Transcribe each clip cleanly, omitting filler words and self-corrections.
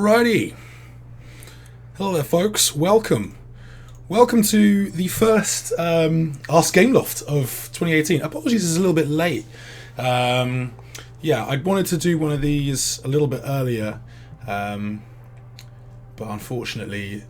Alrighty. Hello there, folks. Welcome. Welcome to the first Ask Gameloft of 2018. Apologies, it's a little bit late. I wanted to do one of these a little bit earlier, but unfortunately,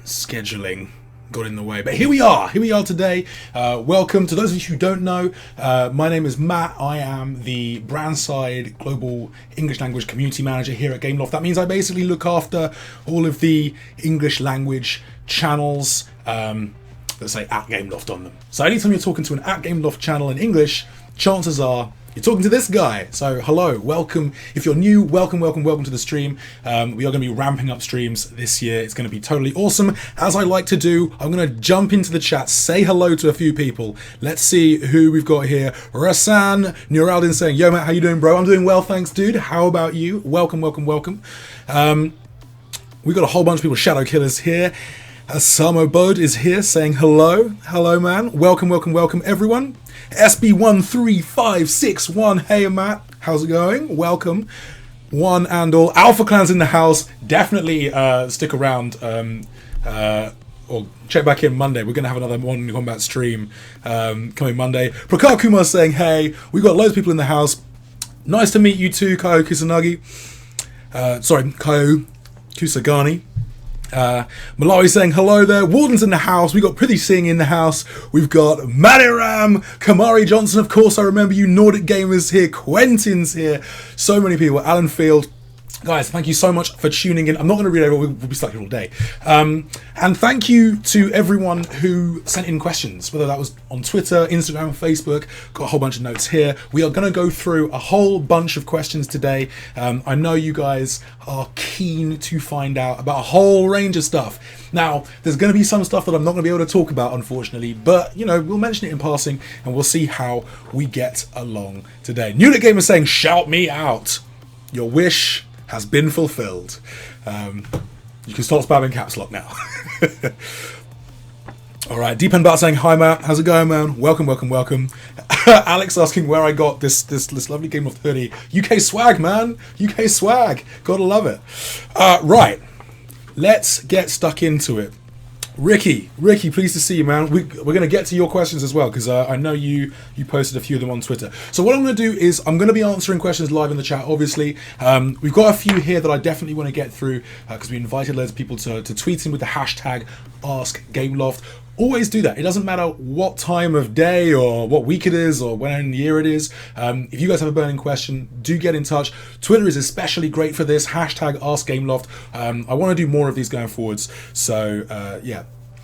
scheduling got in the way. But here we are today. Welcome to those of you who don't know. My name is Matt. I am the brand side global English language community manager here at Gameloft. That means I basically look after all of the English language channels that say at Gameloft on them. So anytime you're talking to an at Gameloft channel in English, chances are you're talking to this guy. So hello, welcome. If you're new, welcome to the stream. We are going to be ramping up streams this year. It's going to be totally awesome. As I like to do, I'm going to jump into the chat, say hello to a few people. Let's see who we've got here. Rasan Nuraldin saying, yo Matt, how you doing, bro? I'm doing well, thanks, dude. How about you? Welcome. We got a whole bunch of people, Shadow Killers here. Samo Bode is here saying hello. Hello, man. Welcome, everyone. SB13561. Hey, Matt. How's it going? Welcome. One and all. Alpha Clan's in the house. Definitely stick around or check back in Monday. We're going to have another Modern Combat stream coming Monday. Prakar Kumar saying hey. We've got loads of people in the house. Nice to meet you too, Kaio Kusanagi. Kaio Kusagani. Malawi saying hello there. Warden's in the house. We've got Prithvi Singh in the house. We've got Maniram, Kamari Johnson, of course I remember you, Nordic Gamers here, Quentin's here, so many people, Alan Field. Guys, thank you so much for tuning in. I'm not going to read over, we'll be stuck here all day. And thank you to everyone who sent in questions, whether that was on Twitter, Instagram, Facebook. Got a whole bunch of notes here. We are going to go through a whole bunch of questions today. I know you guys are keen to find out about a whole range of stuff. Now, there's going to be some stuff that I'm not going to be able to talk about, unfortunately, but, you know, we'll mention it in passing and we'll see how we get along today. Newlet Gamer saying, shout me out. Your wish has been fulfilled. You can start spamming caps lock now. Alright, Deep End Bat saying, hi Matt, how's it going, man? Welcome. Alex asking where I got this lovely Gameloft hoodie. UK swag, man. UK swag. Gotta love it. Right, let's get stuck into it. Ricky, pleased to see you, man. We're going to get to your questions as well, because I know you posted a few of them on Twitter. So what I'm going to do is I'm going to be answering questions live in the chat, obviously. We've got a few here that I definitely want to get through, because we invited loads of people to tweet in with the hashtag AskGameloft. Always do that. It doesn't matter what time of day or what week it is or when in the year it is. If you guys have a burning question, do get in touch. Twitter is especially great for this. Hashtag AskGameloft. I want to do more of these going forwards. So,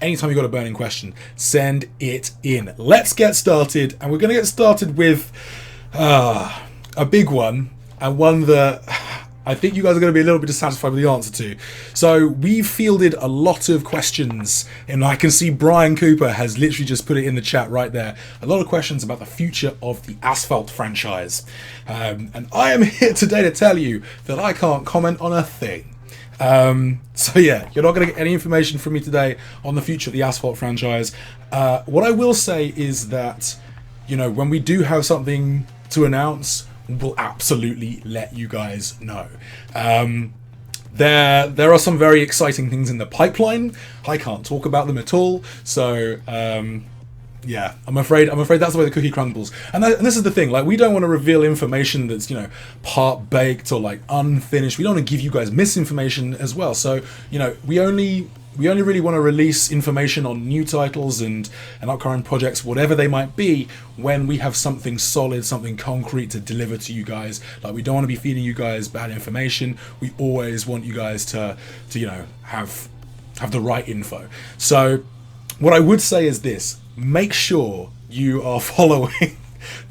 anytime you've got a burning question, send it in. Let's get started. And we're going to get started with a big one, and one that I think you guys are going to be a little bit dissatisfied with the answer to. So we've fielded a lot of questions, and I can see Brian Cooper has literally just put it in the chat right there. A lot of questions about the future of the Asphalt franchise. And I am here today to tell you that I can't comment on a thing. So yeah, you're not going to get any information from me today on the future of the Asphalt franchise. What I will say is that, you know, when we do have something to announce, we'll absolutely let you guys know. There are some very exciting things in the pipeline. I can't talk about them at all. So yeah, I'm afraid that's the way the cookie crumbles. And this is the thing, like, we don't want to reveal information that's, you know, part baked or like unfinished. We don't want to give you guys misinformation as well. So, you know, we only really want to release information on new titles and upcoming projects, whatever they might be, when we have something solid, something concrete to deliver to you guys. Like, we don't want to be feeding you guys bad information. We always want you guys to you know, have the right info. So what I would say is this: make sure you are following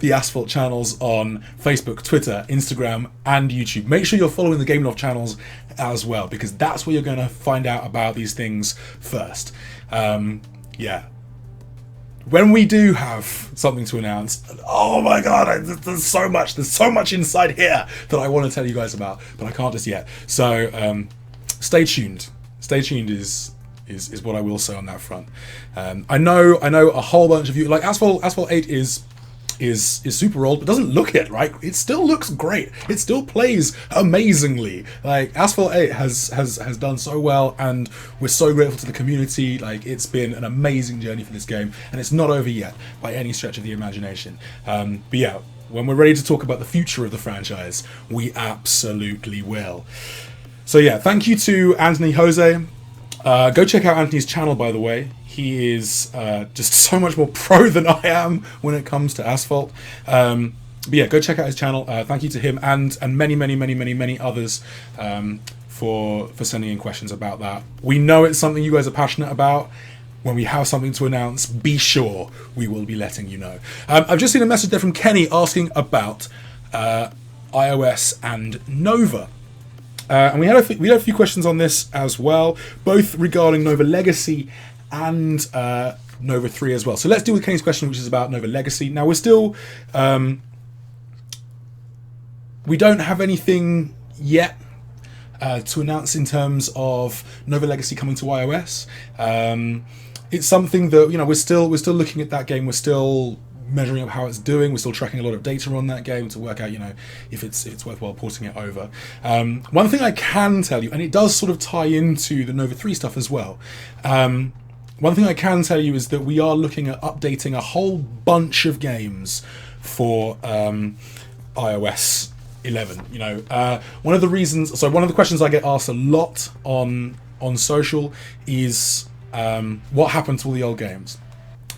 the Asphalt channels on Facebook, Twitter, Instagram, and YouTube. Make sure you're following the Gameloft channels as well, because that's where you're going to find out about these things first. Yeah. When we do have something to announce, oh my god, there's so much inside here that I want to tell you guys about, but I can't just yet. So stay tuned. Stay tuned is what I will say on that front. I know a whole bunch of you, like Asphalt 8 is is super old, but doesn't look it, right? It still looks great. It still plays amazingly. Like, Asphalt 8 has done so well, and we're so grateful to the community. Like, it's been an amazing journey for this game, and it's not over yet by any stretch of the imagination. But yeah, when we're ready to talk about the future of the franchise, we absolutely will. So yeah, thank you to Anthony Jose. Go check out Anthony's channel, by the way. He is just so much more pro than I am when it comes to Asphalt. But yeah, go check out his channel. Thank you to him and many others for sending in questions about that. We know it's something you guys are passionate about. When we have something to announce, be sure we will be letting you know. I've just seen a message there from Kenny asking about iOS and Nova. And we had a few questions on this as well, both regarding Nova Legacy and Nova 3 as well. So let's deal with Kenny's question, which is about Nova Legacy. Now, we're still... we don't have anything yet to announce in terms of Nova Legacy coming to iOS. It's something that, you know, we're still looking at that game. We're still measuring up how it's doing. We're still tracking a lot of data on that game to work out, you know, if it's worthwhile porting it over. One thing I can tell you, and it does sort of tie into the Nova 3 stuff as well. One thing I can tell you is that we are looking at updating a whole bunch of games for iOS 11. You know, one of the questions I get asked a lot on social is what happened to all the old games.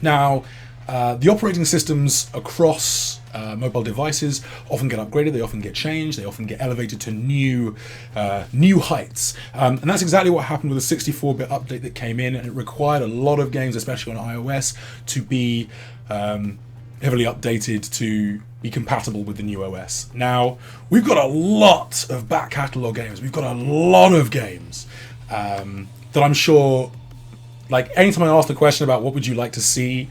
Now, the operating systems across mobile devices often get upgraded, they often get changed, they often get elevated to new heights. And that's exactly what happened with the 64-bit update that came in, and it required a lot of games, especially on iOS, to be heavily updated to be compatible with the new OS. Now, we've got a lot of back catalogue games, we've got a lot of games that I'm sure, like, anytime I ask the question about what would you like to see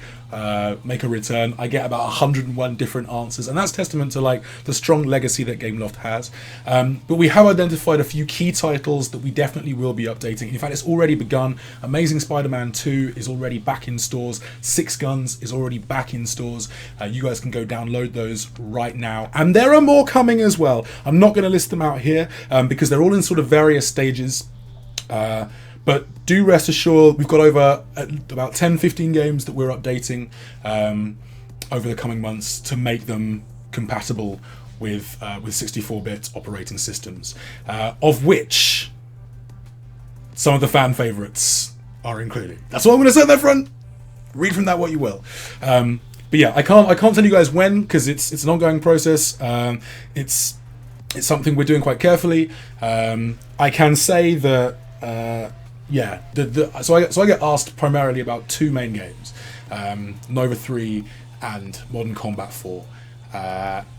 make a return, I get about 101 different answers, and that's testament to, like, the strong legacy that Gameloft has. But we have identified a few key titles that we definitely will be updating. In fact, it's already begun. Amazing Spider-Man 2 is already back in stores. Six Guns is already back in stores. You guys can go download those right now, and there are more coming as well. I'm not going to list them out here because they're all in sort of various stages. But do rest assured, we've got over about 10-15 games that we're updating over the coming months to make them compatible with 64-bit operating systems, of which some of the fan favourites are included. That's all I'm going to say at that front. Read from that what you will. But yeah, I can't tell you guys when, because it's an ongoing process. It's something we're doing quite carefully. I can say that. Yeah, so I get asked primarily about two main games, Nova 3 and Modern Combat 4.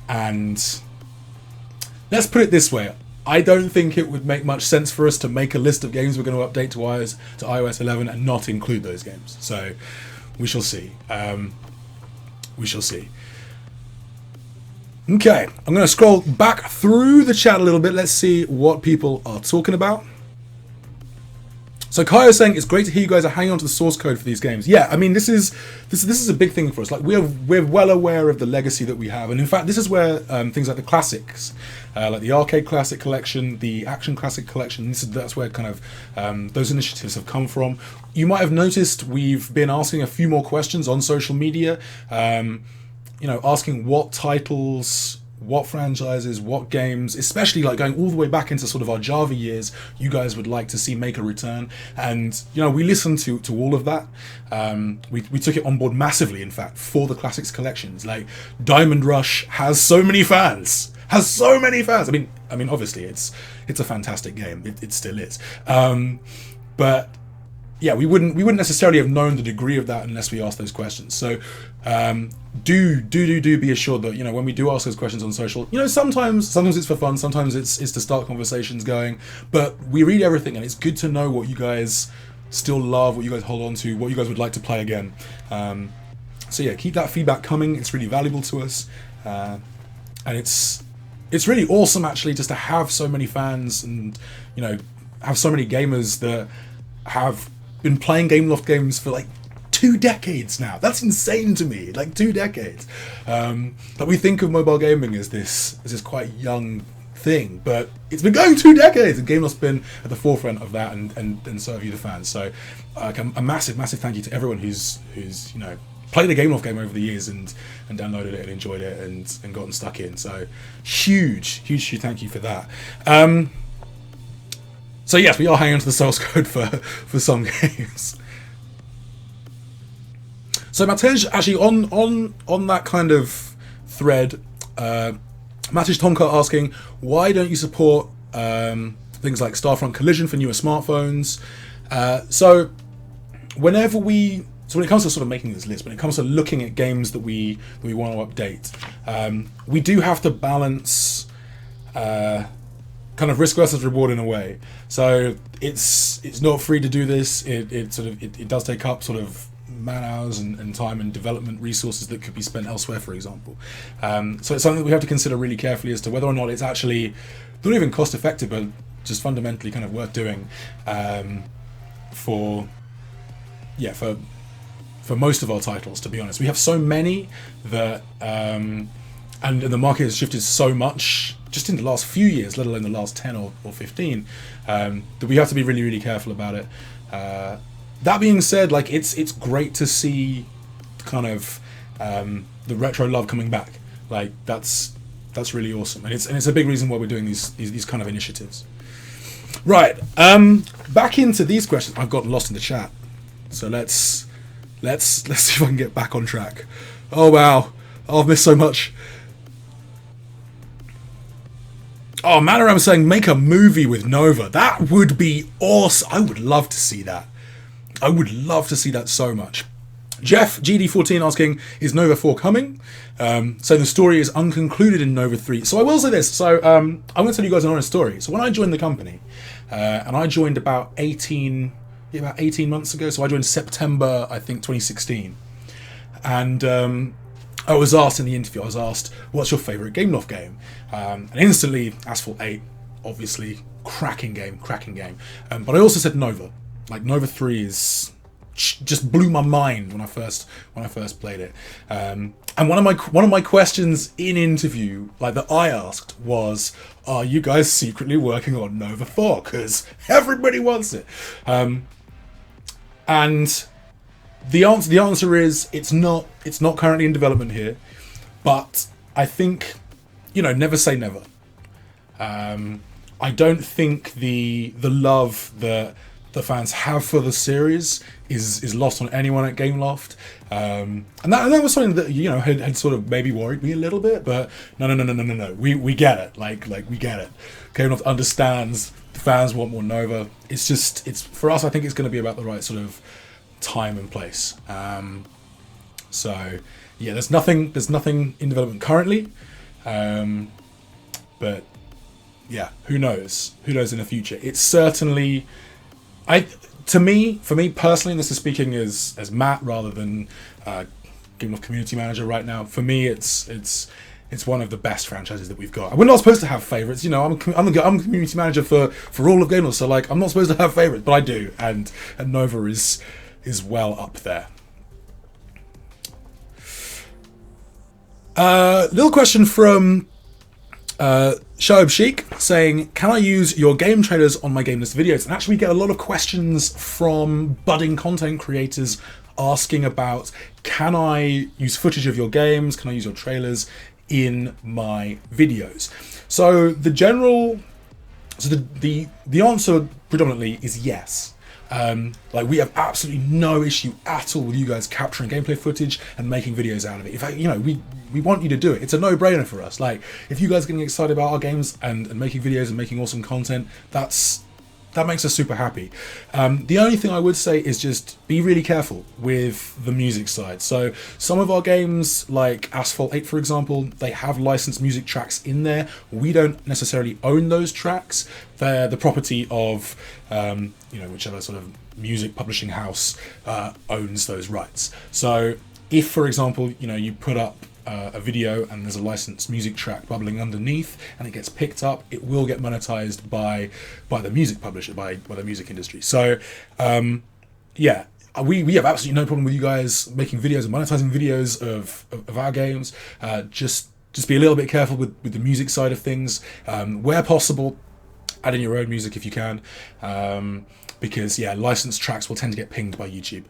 And let's put it this way, I don't think it would make much sense for us to make a list of games we're going to update to iOS 11 and not include those games. So we shall see. We shall see. Okay, I'm going to scroll back through the chat a little bit. Let's see what people are talking about. So Kaio's saying it's great to hear you guys are hanging on to the source code for these games. Yeah, I mean, this is a big thing for us. Like, we're well aware of the legacy that we have, and in fact, this is where things like the classics, like the Arcade Classic Collection, the Action Classic Collection, that's where kind of those initiatives have come from. You might have noticed we've been asking a few more questions on social media, you know, asking what titles, what franchises, what games, especially like going all the way back into sort of our Java years, you guys would like to see make a return. And, you know, we listened to all of that. We took it on board massively, in fact, for the Classics collections. Like, Diamond Rush has so many fans. I mean, obviously it's a fantastic game. It still is. But yeah, we wouldn't necessarily have known the degree of that unless we asked those questions. So do be assured that, you know, when we do ask those questions on social, you know, sometimes it's for fun, sometimes it's to start conversations going, but we read everything, and it's good to know what you guys still love, what you guys hold on to, what you guys would like to play again. So yeah, keep that feedback coming. It's really valuable to us, and it's really awesome actually just to have so many fans and, you know, have so many gamers that have been playing Gameloft games for like 2 decades now. That's insane to me. Like 2 decades. But we think of mobile gaming as this quite young thing, but it's been going 2 decades, and Gameloft's been at the forefront of that, and so have you, the fans. So a massive thank you to everyone who's played a Gameloft game over the years and downloaded it and enjoyed it and gotten stuck in. So huge thank you for that. So yes, we are hanging on to the source code for some games. So Matej, actually on that kind of thread, Matej Tomka asking, why don't you support things like Starfront Collision for newer smartphones? So when it comes to sort of making this list, when it comes to looking at games that we want to update, we do have to balance kind of risk versus reward in a way. So it's not free to do this. It does take up sort of man hours and time and development resources that could be spent elsewhere, for example. So it's something that we have to consider really carefully as to whether or not it's actually not even cost effective, but just fundamentally kind of worth doing for most of our titles, to be honest. We have so many that and the market has shifted so much just in the last few years, let alone the last 10 or 15, that we have to be really careful about it. That being said, like it's great to see kind of the retro love coming back. Like that's really awesome, and it's a big reason why we're doing these kind of initiatives. Right, back into these questions. I've gotten lost in the chat, so let's see if I can get back on track. Oh wow, I've missed so much. Oh, Manaram saying make a movie with Nova. That would be awesome. I would love to see that. I would love to see that so much. Jeff GD14 asking, is Nova 4 coming? So the story is unconcluded in Nova 3. So I will say this. So I'm going to tell you guys an honest story. So when I joined the company, and I joined about 18 months ago. So I joined September, I think, 2016. And I was asked in the interview, what's your favourite Gameloft game? And instantly, Asphalt 8, obviously, cracking game. But I also said Nova. Like Nova 3 just blew my mind when I first played it. And one of my questions in interview, like that I asked, was, "Are you guys secretly working on Nova 4? Because everybody wants it." And the answer is it's not currently in development here, but I think never say never. I don't think the love that the fans have for the series is lost on anyone at Gameloft, and that was something that had sort of maybe worried me a little bit, but no, we get it, like we get it. Gameloft understands the fans want more Nova. It's for us, I think it's going to be about the right sort of time and place. So yeah, there's nothing in development currently, but yeah, who knows in the future. It's certainly, for me personally, and this is speaking as Matt rather than Gameloft community manager right now, for me it's one of the best franchises that we've got. We're not supposed to have favorites, I'm a community manager for all of Gameloft, so like I'm not supposed to have favorites, but I do, and Nova is well up there. Little question from Shoaib Sheik saying, can I use your game trailers on my game list videos? And actually we get a lot of questions from budding content creators asking about, can I use footage of your games? Can I use your trailers in my videos? So the answer predominantly is yes. Like we have absolutely no issue at all with you guys capturing gameplay footage and making videos out of it. In fact, we want you to do it. It's a no-brainer for us. Like if you guys are getting excited about our games and making videos and making awesome content, that makes us super happy. The only thing I would say is just be really careful with the music side. So some of our games, like Asphalt 8 for example, they have licensed music tracks in there. We don't necessarily own those tracks. They're the property of whichever sort of music publishing house owns those rights. So if, for example, you put up a video and there's a licensed music track bubbling underneath and it gets picked up, it will get monetized by the music publisher, by the music industry. So yeah, we have absolutely no problem with you guys making videos and monetizing videos of our games. Just be a little bit careful with the music side of things. Where possible, add in your own music if you can, because licensed tracks will tend to get pinged by YouTube.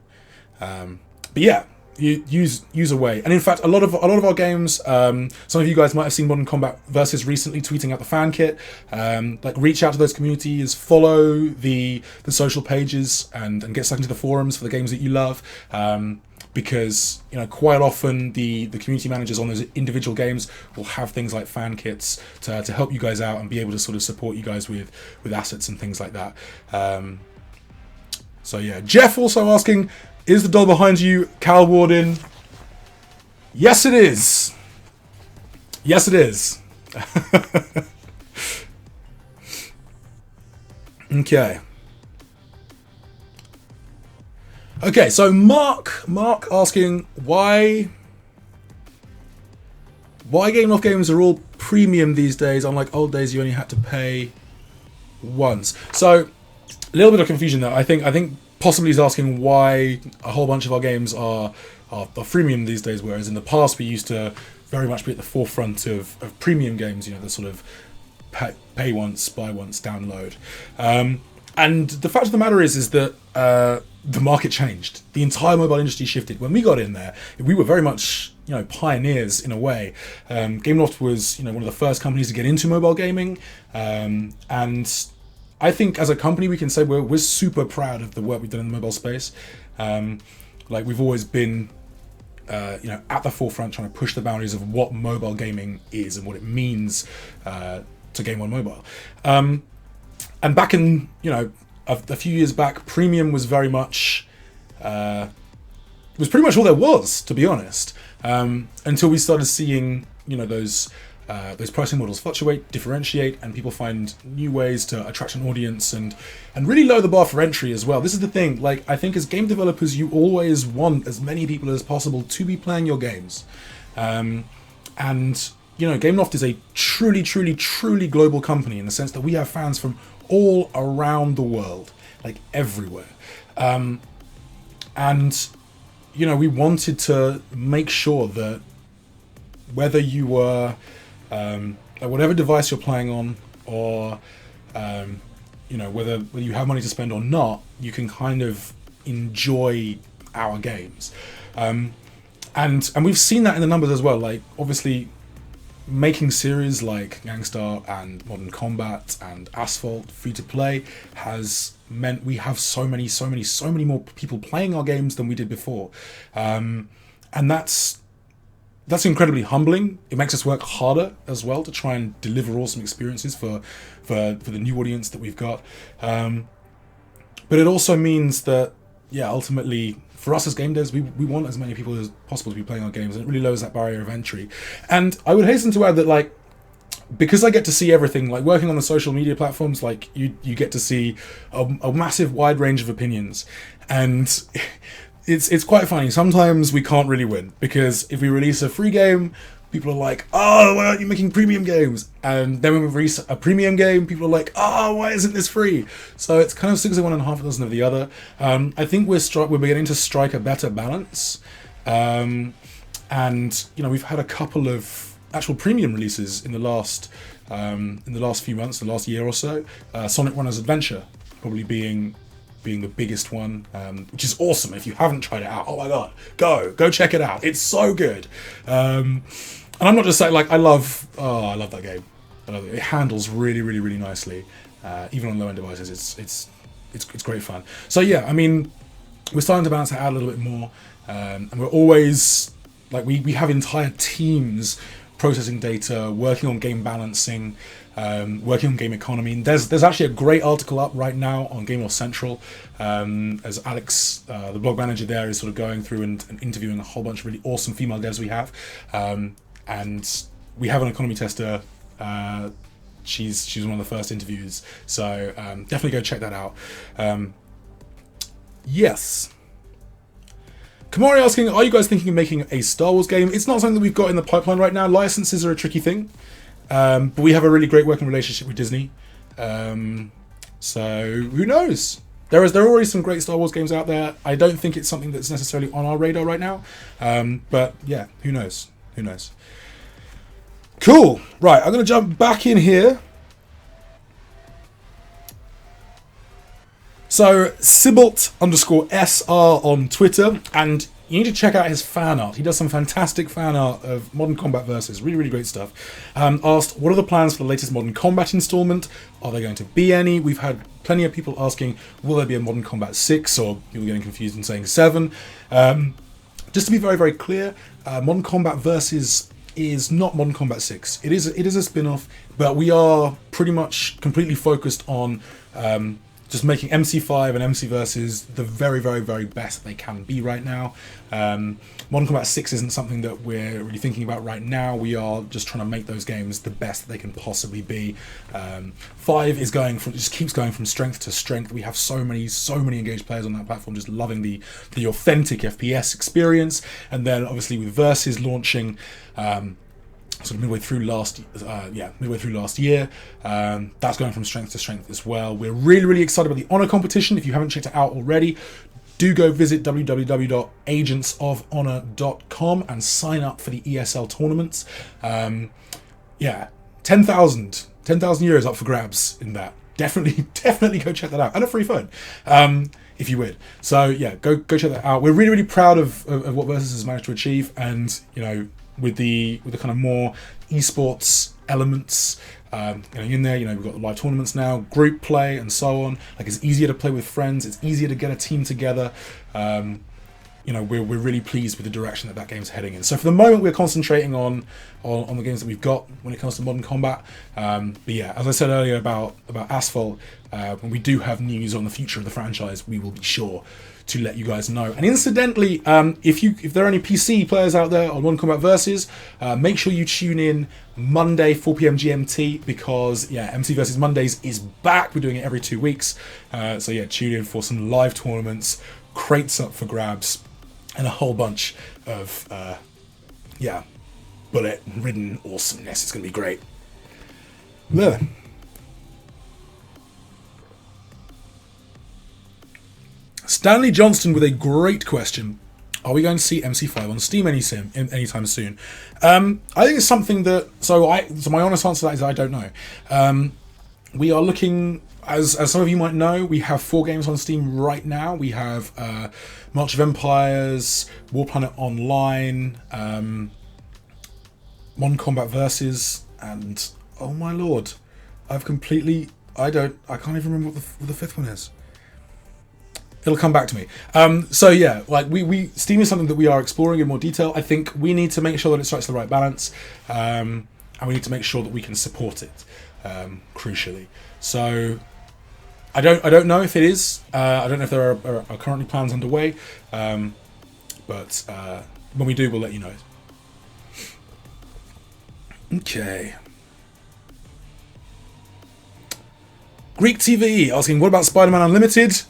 But yeah, you use away. And in fact, a lot of our games, some of you guys might have seen Modern Combat Versus recently tweeting out the fan kit. Like, reach out to those communities, follow the social pages, and get stuck into the forums for the games that you love. Because quite often the community managers on those individual games will have things like fan kits to help you guys out and be able to sort of support you guys with assets and things like that. So yeah, Jeff also asking, is the doll behind you Cal Warden? Yes, it is. Yes, it is. Okay. Okay, so Mark asking why Gameloft games are all premium these days, unlike old days you only had to pay once. So a little bit of confusion there. I think possibly he's asking why a whole bunch of our games are freemium these days, whereas in the past we used to very much be at the forefront of premium games, the sort of pay once, buy once, download. And the fact of the matter is that the market changed. The entire mobile industry shifted. When we got in there, we were very much pioneers in a way. Gameloft was one of the first companies to get into mobile gaming, and I think as a company we can say we're super proud of the work we've done in the mobile space. Like, we've always been at the forefront trying to push the boundaries of what mobile gaming is and what it means to game on mobile. And back in a few years back, premium was very much was pretty much all there was, to be honest, until we started seeing those pricing models fluctuate, differentiate, and people find new ways to attract an audience and really lower the bar for entry as well. This is the thing. Like, I think as game developers, you always want as many people as possible to be playing your games, and Gameloft is a truly global company in the sense that we have fans from all around the world, like everywhere. And we wanted to make sure that whether you were whatever device you're playing on, or whether you have money to spend or not, you can kind of enjoy our games. And we've seen that in the numbers as well. Like, obviously, making series like Gangstar and Modern Combat and Asphalt free to play has meant we have so many more people playing our games than we did before, and that's incredibly humbling. It makes us work harder as well to try and deliver awesome experiences for the new audience that we've got, but it also means that ultimately, for us as game devs, we want as many people as possible to be playing our games, and it really lowers that barrier of entry. And I would hasten to add that, like, because I get to see everything, like working on the social media platforms, like you get to see a massive wide range of opinions, and it's quite funny. Sometimes we can't really win, because if we release a free game, people are like, oh, why aren't you making premium games? And then when we release a premium game, people are like, oh, why isn't this free? So it's kind of 6 of one and half a dozen of the other. I think we're beginning to strike a better balance. And we've had a couple of actual premium releases in the last few months, the last year or so. Sonic Runner's Adventure probably being the biggest one, which is awesome. If you haven't tried it out, oh my god, go check it out. It's so good. And I'm not just saying, like, I love that game. I love it. It handles really nicely, even on low-end devices. It's great fun. So yeah, I mean, we're starting to balance it out a little bit more, and we're always, like, we have entire teams processing data, working on game balancing, working on game economy. And there's actually a great article up right now on Gameloft Central, as Alex, the blog manager there, is sort of going through and interviewing a whole bunch of really awesome female devs we have. And we have an economy tester. She's one of the first interviews, so definitely go check that out. Yes. Kamari asking, are you guys thinking of making a Star Wars game? It's not something that we've got in the pipeline right now. Licenses are a tricky thing, but we have a really great working relationship with Disney. So who knows? there are already some great Star Wars games out there. I don't think it's something that's necessarily on our radar right now. But yeah, who knows? Who knows? Cool. Right, I'm going to jump back in here. So, Sibalt_SR on Twitter, and you need to check out his fan art. He does some fantastic fan art of Modern Combat Versus. Really, really great stuff. Asked, what are the plans for the latest Modern Combat installment? Are there going to be any? We've had plenty of people asking, will there be a Modern Combat 6? Or people getting confused and saying 7. Just to be very, very clear, Modern Combat Versus is not Modern Combat 6. It is a spin-off, but we are pretty much completely focused on just making MC5 and MC Versus the very, very, very best they can be right now. Modern Combat 6 isn't something that we're really thinking about right now. We are just trying to make those games the best that they can possibly be. 5 is just keeps going from strength to strength. We have so many engaged players on that platform, just loving the authentic FPS experience. And then obviously with Versus launching sort of midway through last year. That's going from strength to strength as well. We're really, really excited about the Honor competition. If you haven't checked it out already, do go visit www.agentsofhonor.com and sign up for the ESL tournaments. 10,000 euros up for grabs in that. Definitely go check that out. And a free phone. If you would. So yeah, go check that out. We're really, really proud of what Versus has managed to achieve, and with the kind of more esports elements in there, we've got live tournaments now, group play, and so on. Like, it's easier to play with friends. It's easier to get a team together. We're really pleased with the direction that game's heading in. So for the moment, we're concentrating on the games that we've got when it comes to Modern Combat. But yeah, as I said earlier about Asphalt, when we do have news on the future of the franchise, we will be sure to let you guys know. And incidentally, if there are any PC players out there on Modern Combat Versus, make sure you tune in Monday 4 p.m. GMT, because MC Versus Mondays is back. We're doing it every 2 weeks. So yeah, tune in for some live tournaments, crates up for grabs, and a whole bunch of bullet-ridden awesomeness. It's going to be great. There. Stanley Johnston with a great question. Are we going to see MC5 on Steam anytime soon? I think it's something that... So my honest answer to that is I don't know. We are looking... As some of you might know, we have 4 games on Steam right now. We have March of Empires, War Planet Online, Modern Combat Versus, and oh my lord, I can't even remember what the 5th one is. It'll come back to me. So yeah, like Steam is something that we are exploring in more detail. I think we need to make sure that it strikes the right balance, and we need to make sure that we can support it, crucially. So I don't know if it is. I don't know if there are currently plans underway, but when we do, we'll let you know. Okay. Greek TV asking, what about Spider-Man Unlimited?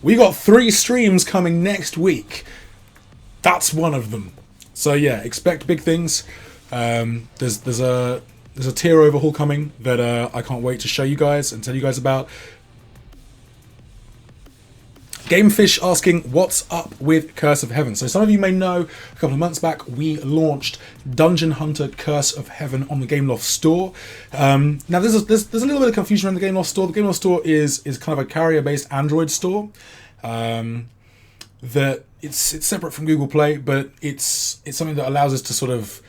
We got 3 streams coming next week. That's one of them. So yeah, expect big things. There's a tier overhaul coming that I can't wait to show you guys and tell you guys about. Gamefish asking, what's up with Curse of Heaven? So some of you may know, a couple of months back, we launched Dungeon Hunter Curse of Heaven on the Gameloft store. Now there's a little bit of confusion around the Gameloft store. The Gameloft store is kind of a carrier-based Android store. That it's separate from Google Play, but it's something that allows us to sort of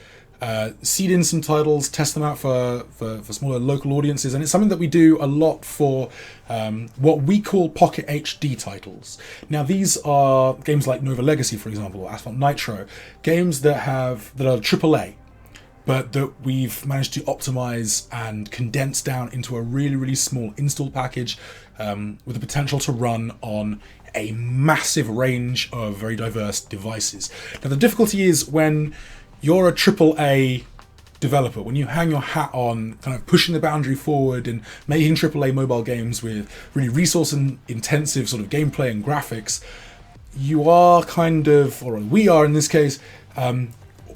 seed in some titles, test them out for smaller local audiences, and it's something that we do a lot for what we call Pocket HD titles. Now these are games like Nova Legacy, for example, or Asphalt Nitro, games that are AAA, but that we've managed to optimize and condense down into a really, really small install package with the potential to run on a massive range of very diverse devices. Now the difficulty is when you're a AAA developer, when you hang your hat on kind of pushing the boundary forward and making AAA mobile games with really resource-intensive sort of gameplay and graphics, you are kind of, or we are in this case,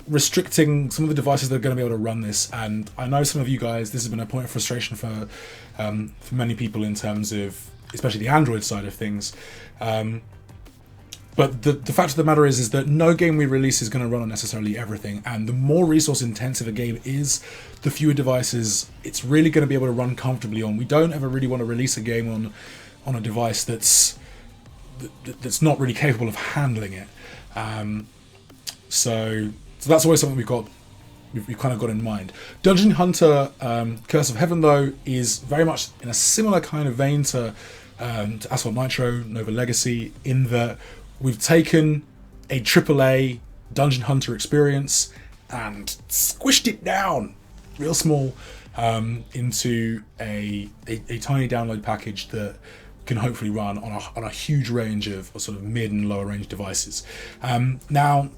restricting some of the devices that are going to be able to run this. And I know some of you guys, this has been a point of frustration for many people in terms of especially the Android side of things. But the fact of the matter is that no game we release is going to run on necessarily everything, and the more resource intensive a game is, the fewer devices it's really going to be able to run comfortably on. We don't ever really want to release a game on a device that's not really capable of handling it. So that's always something we've kind of got in mind. Dungeon Hunter Curse of Heaven, though, is very much in a similar kind of vein to Asphalt Nitro, Nova Legacy, in that we've taken a AAA Dungeon Hunter experience and squished it down real small into a tiny download package that can hopefully run on a huge range of sort of mid and lower range devices. Now,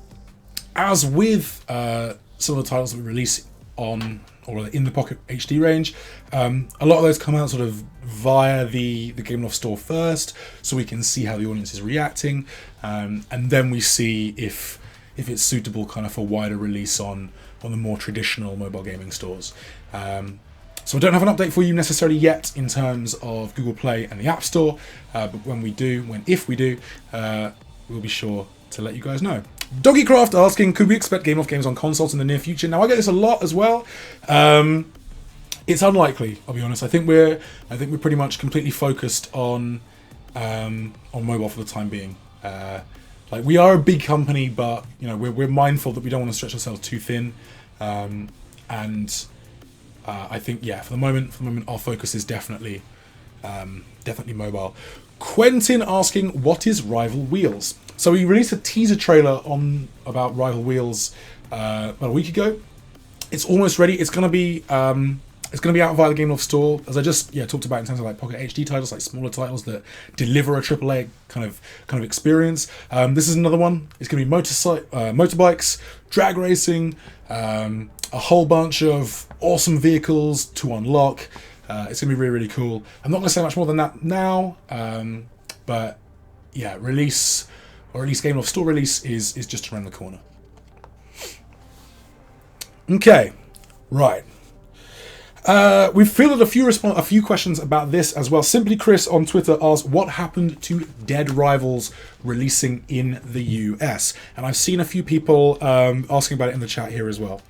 as with some of the titles that we release on or in the Pocket HD range, a lot of those come out sort of via the Gameloft store first, so we can see how the audience is reacting, and then we see if it's suitable kind of for wider release on the more traditional mobile gaming stores. So I don't have an update for you necessarily yet in terms of Google Play and the App Store, but if we do, we'll be sure to let you guys know. Doggycraft asking, could we expect Gameloft games on consoles in the near future? Now, I get this a lot as well. It's unlikely, I'll be honest. I think we're pretty much completely focused on mobile for the time being. Like, we are a big company, but we're mindful that we don't want to stretch ourselves too thin. I think for the moment our focus is definitely mobile. Quentin asking, what is Rival Wheels? So we released a teaser trailer about Rival Wheels about a week ago. It's almost ready. It's gonna be out via the Gameloft store, as I just talked about in terms of like Pocket HD titles, like smaller titles that deliver a AAA kind of experience. This is another one. It's gonna be motorbikes, drag racing, a whole bunch of awesome vehicles to unlock. It's gonna be really, really cool. I'm not gonna say much more than that now, but yeah, release, or at least Gameloft store release, is just around the corner. Okay, right. We've fielded a few questions about this as well. Simply Chris on Twitter asked, what happened to Dead Rivals releasing in the US? And I've seen a few people asking about it in the chat here as well.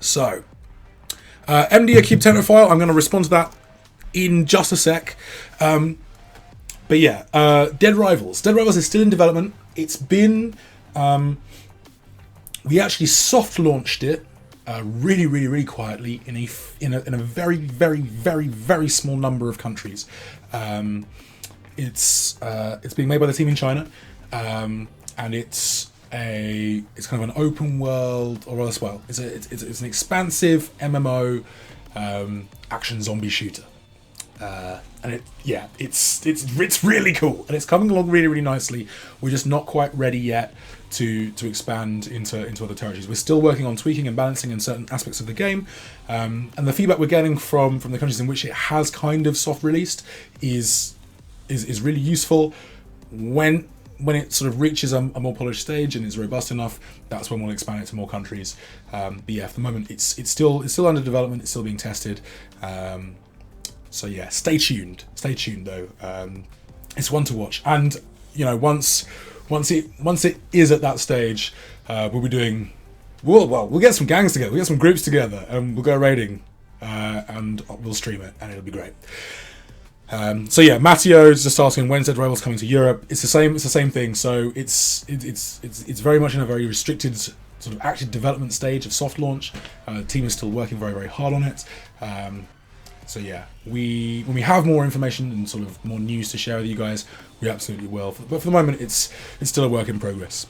So, MD Acube Technophile, I'm going to respond to that in just a sec. But yeah, Dead Rivals. Dead Rivals is still in development. It's been... we actually soft launched it really, really, really quietly in a very, very, very, very small number of countries. It's being made by the team in China, and it's kind of an open world, or else, well, it's an expansive MMO action zombie shooter. And it's really cool, and it's coming along really, really nicely. We're just not quite ready yet to expand into other territories. We're still working on tweaking and balancing in certain aspects of the game, and the feedback we're getting from the countries in which it has kind of soft released is really useful. When it sort of reaches a more polished stage and is robust enough, that's when we'll expand it to more countries. But yeah, for the moment it's still under development. It's still being tested. So yeah, stay tuned though. It's one to watch, and once it is at that stage, we'll get some gangs together, we'll get some groups together, and we'll go raiding, and we'll stream it, and it'll be great. So yeah, Matteo is just asking, when's Dead Rivals coming to Europe? It's the same thing. So it's very much in a very restricted sort of active development stage of soft launch. The team is still working very, very hard on it. So yeah, when we have more information and sort of more news to share with you guys, we absolutely will. But for the moment, it's still a work in progress.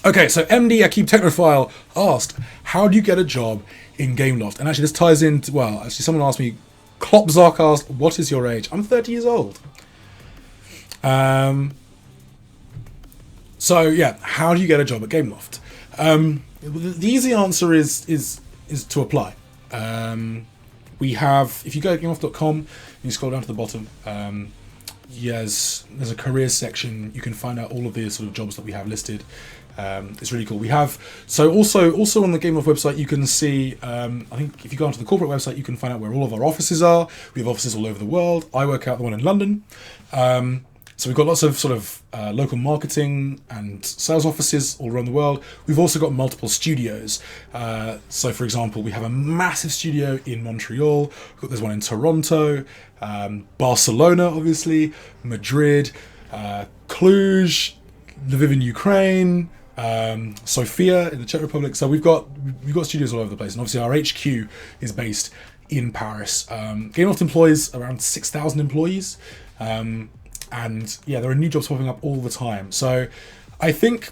Okay, so MD Acube Technophile asked, how do you get a job in Gameloft? And actually, this ties into, someone asked me, Klopzark asked, what is your age? I'm 30 years old. So yeah, how do you get a job at Gameloft? The easy answer is to apply. We have, if you go to gameloft.com and you scroll down to the bottom, there's a careers section. You can find out all of the sort of jobs that we have listed. It's really cool. We have also on the Gameloft website you can see. I think if you go onto the corporate website, you can find out where all of our offices are. We have offices all over the world. I work out the one in London. So we've got lots of sort of local marketing and sales offices all around the world. We've also got multiple studios. So for example, we have a massive studio in Montreal. There's one in Toronto, Barcelona, obviously, Madrid, Cluj, Lviv in Ukraine, Sofia in the Czech Republic. So we've got studios all over the place, and obviously our HQ is based in Paris. Gameloft employs around 6,000 employees, and yeah, there are new jobs popping up all the time. So I think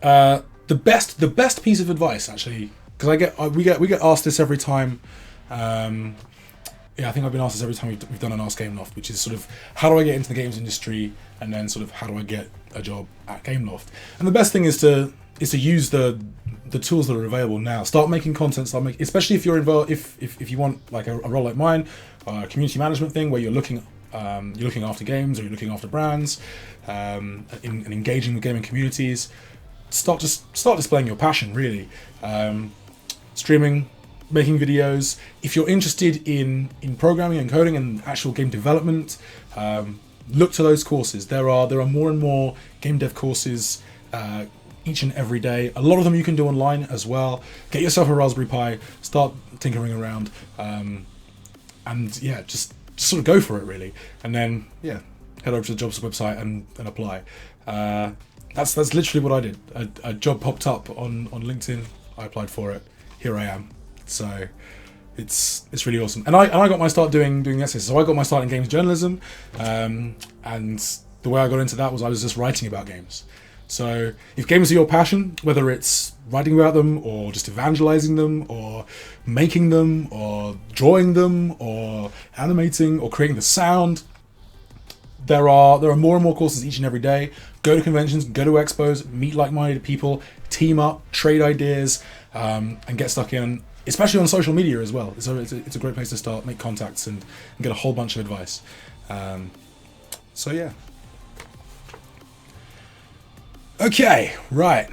the best piece of advice, actually, because we get asked this every time. Yeah, I think I've been asked this every time we've done an Ask Gameloft, which is sort of how do I get into the games industry, and then sort of how do I get a job at Gameloft. And the best thing is to use the tools that are available now. Start making content. Especially if you're involved. If you want like a role like mine, a community management thing where you're looking after games or you're looking after brands, and engaging with gaming communities. Start displaying your passion, really. Streaming, making videos. If you're interested in programming and coding and actual game development, look to those courses. There are more and more game dev courses each and every day. A lot of them you can do online as well. Get yourself a Raspberry Pi, start tinkering around, and yeah, just sort of go for it, really. And then yeah, head over to the jobs website and apply. That's literally what I did. A job popped up on LinkedIn. I applied for it. Here I am. So it's really awesome. And I got my start doing essays. So I got my start in games journalism, and the way I got into that was I was just writing about games. So if games are your passion, whether it's writing about them or just evangelizing them or making them or drawing them or animating or creating the sound, there are more and more courses each and every day. Go to conventions, go to expos, meet like-minded people, team up, trade ideas, and get stuck in. Especially on social media as well. So it's a great place to start, make contacts, and get a whole bunch of advice. So yeah. Okay, right.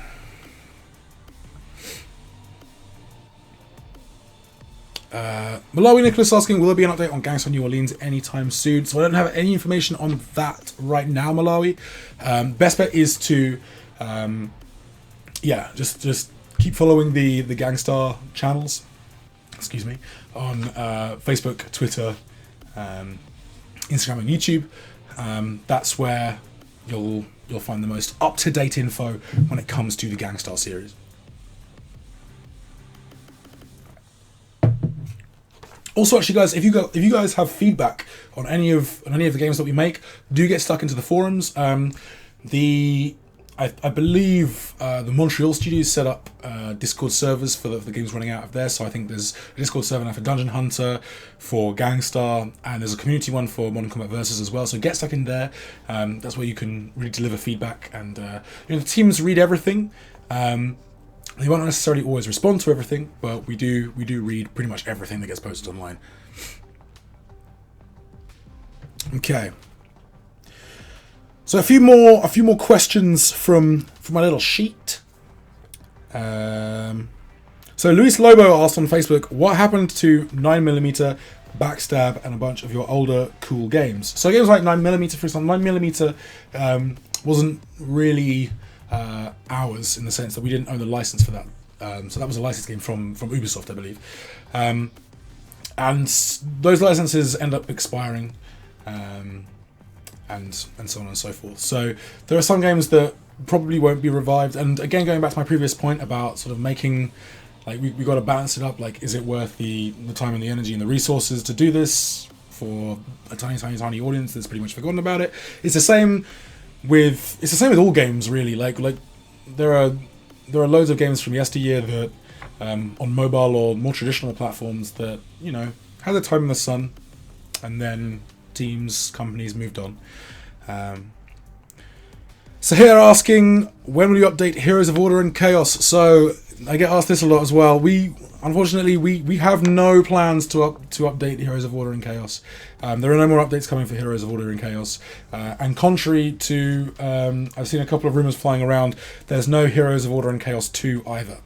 Malawi Nicholas asking, will there be an update on Gangsta New Orleans anytime soon? So I don't have any information on that right now, Malawi. Best bet is to, just keep following the Gangstar channels, excuse me, on Facebook, Twitter, Instagram and YouTube. That's where you'll find the most up-to-date info when it comes to the Gangstar series. Also, actually, guys, if you guys have feedback on any of the games that we make, do get stuck into the forums. I believe the Montreal studios set up Discord servers for the games running out of there. So I think there's a Discord server now for Dungeon Hunter, for Gangstar, and there's a community one for Modern Combat Versus as well. So get stuck in there. That's where you can really deliver feedback. And the teams read everything. They won't necessarily always respond to everything, but we do read pretty much everything that gets posted online. Okay. So a few more questions from my little sheet. So Luis Lobo asked on Facebook, what happened to 9mm, Backstab, and a bunch of your older cool games? So games like 9mm, for example, 9mm wasn't really ours in the sense that we didn't own the license for that. So that was a licensed game from Ubisoft, I believe. And those licenses end up expiring. And so on and so forth. So there are some games that probably won't be revived. And again, going back to my previous point about sort of making, like, we got to balance it up. Like, is it worth the time and the energy and the resources to do this for a tiny audience that's pretty much forgotten about it? It's the same with all games, really. Like there are loads of games from yesteryear that on mobile or more traditional platforms that had their time in the sun, and then teams, companies moved on. So here asking, when will you update Heroes of Order and Chaos? So I get asked this a lot as well. Unfortunately we have no plans to update Heroes of Order in Chaos. There are no more updates coming for Heroes of Order in Chaos. And contrary to I've seen a couple of rumors flying around, there's no Heroes of Order in Chaos 2 either.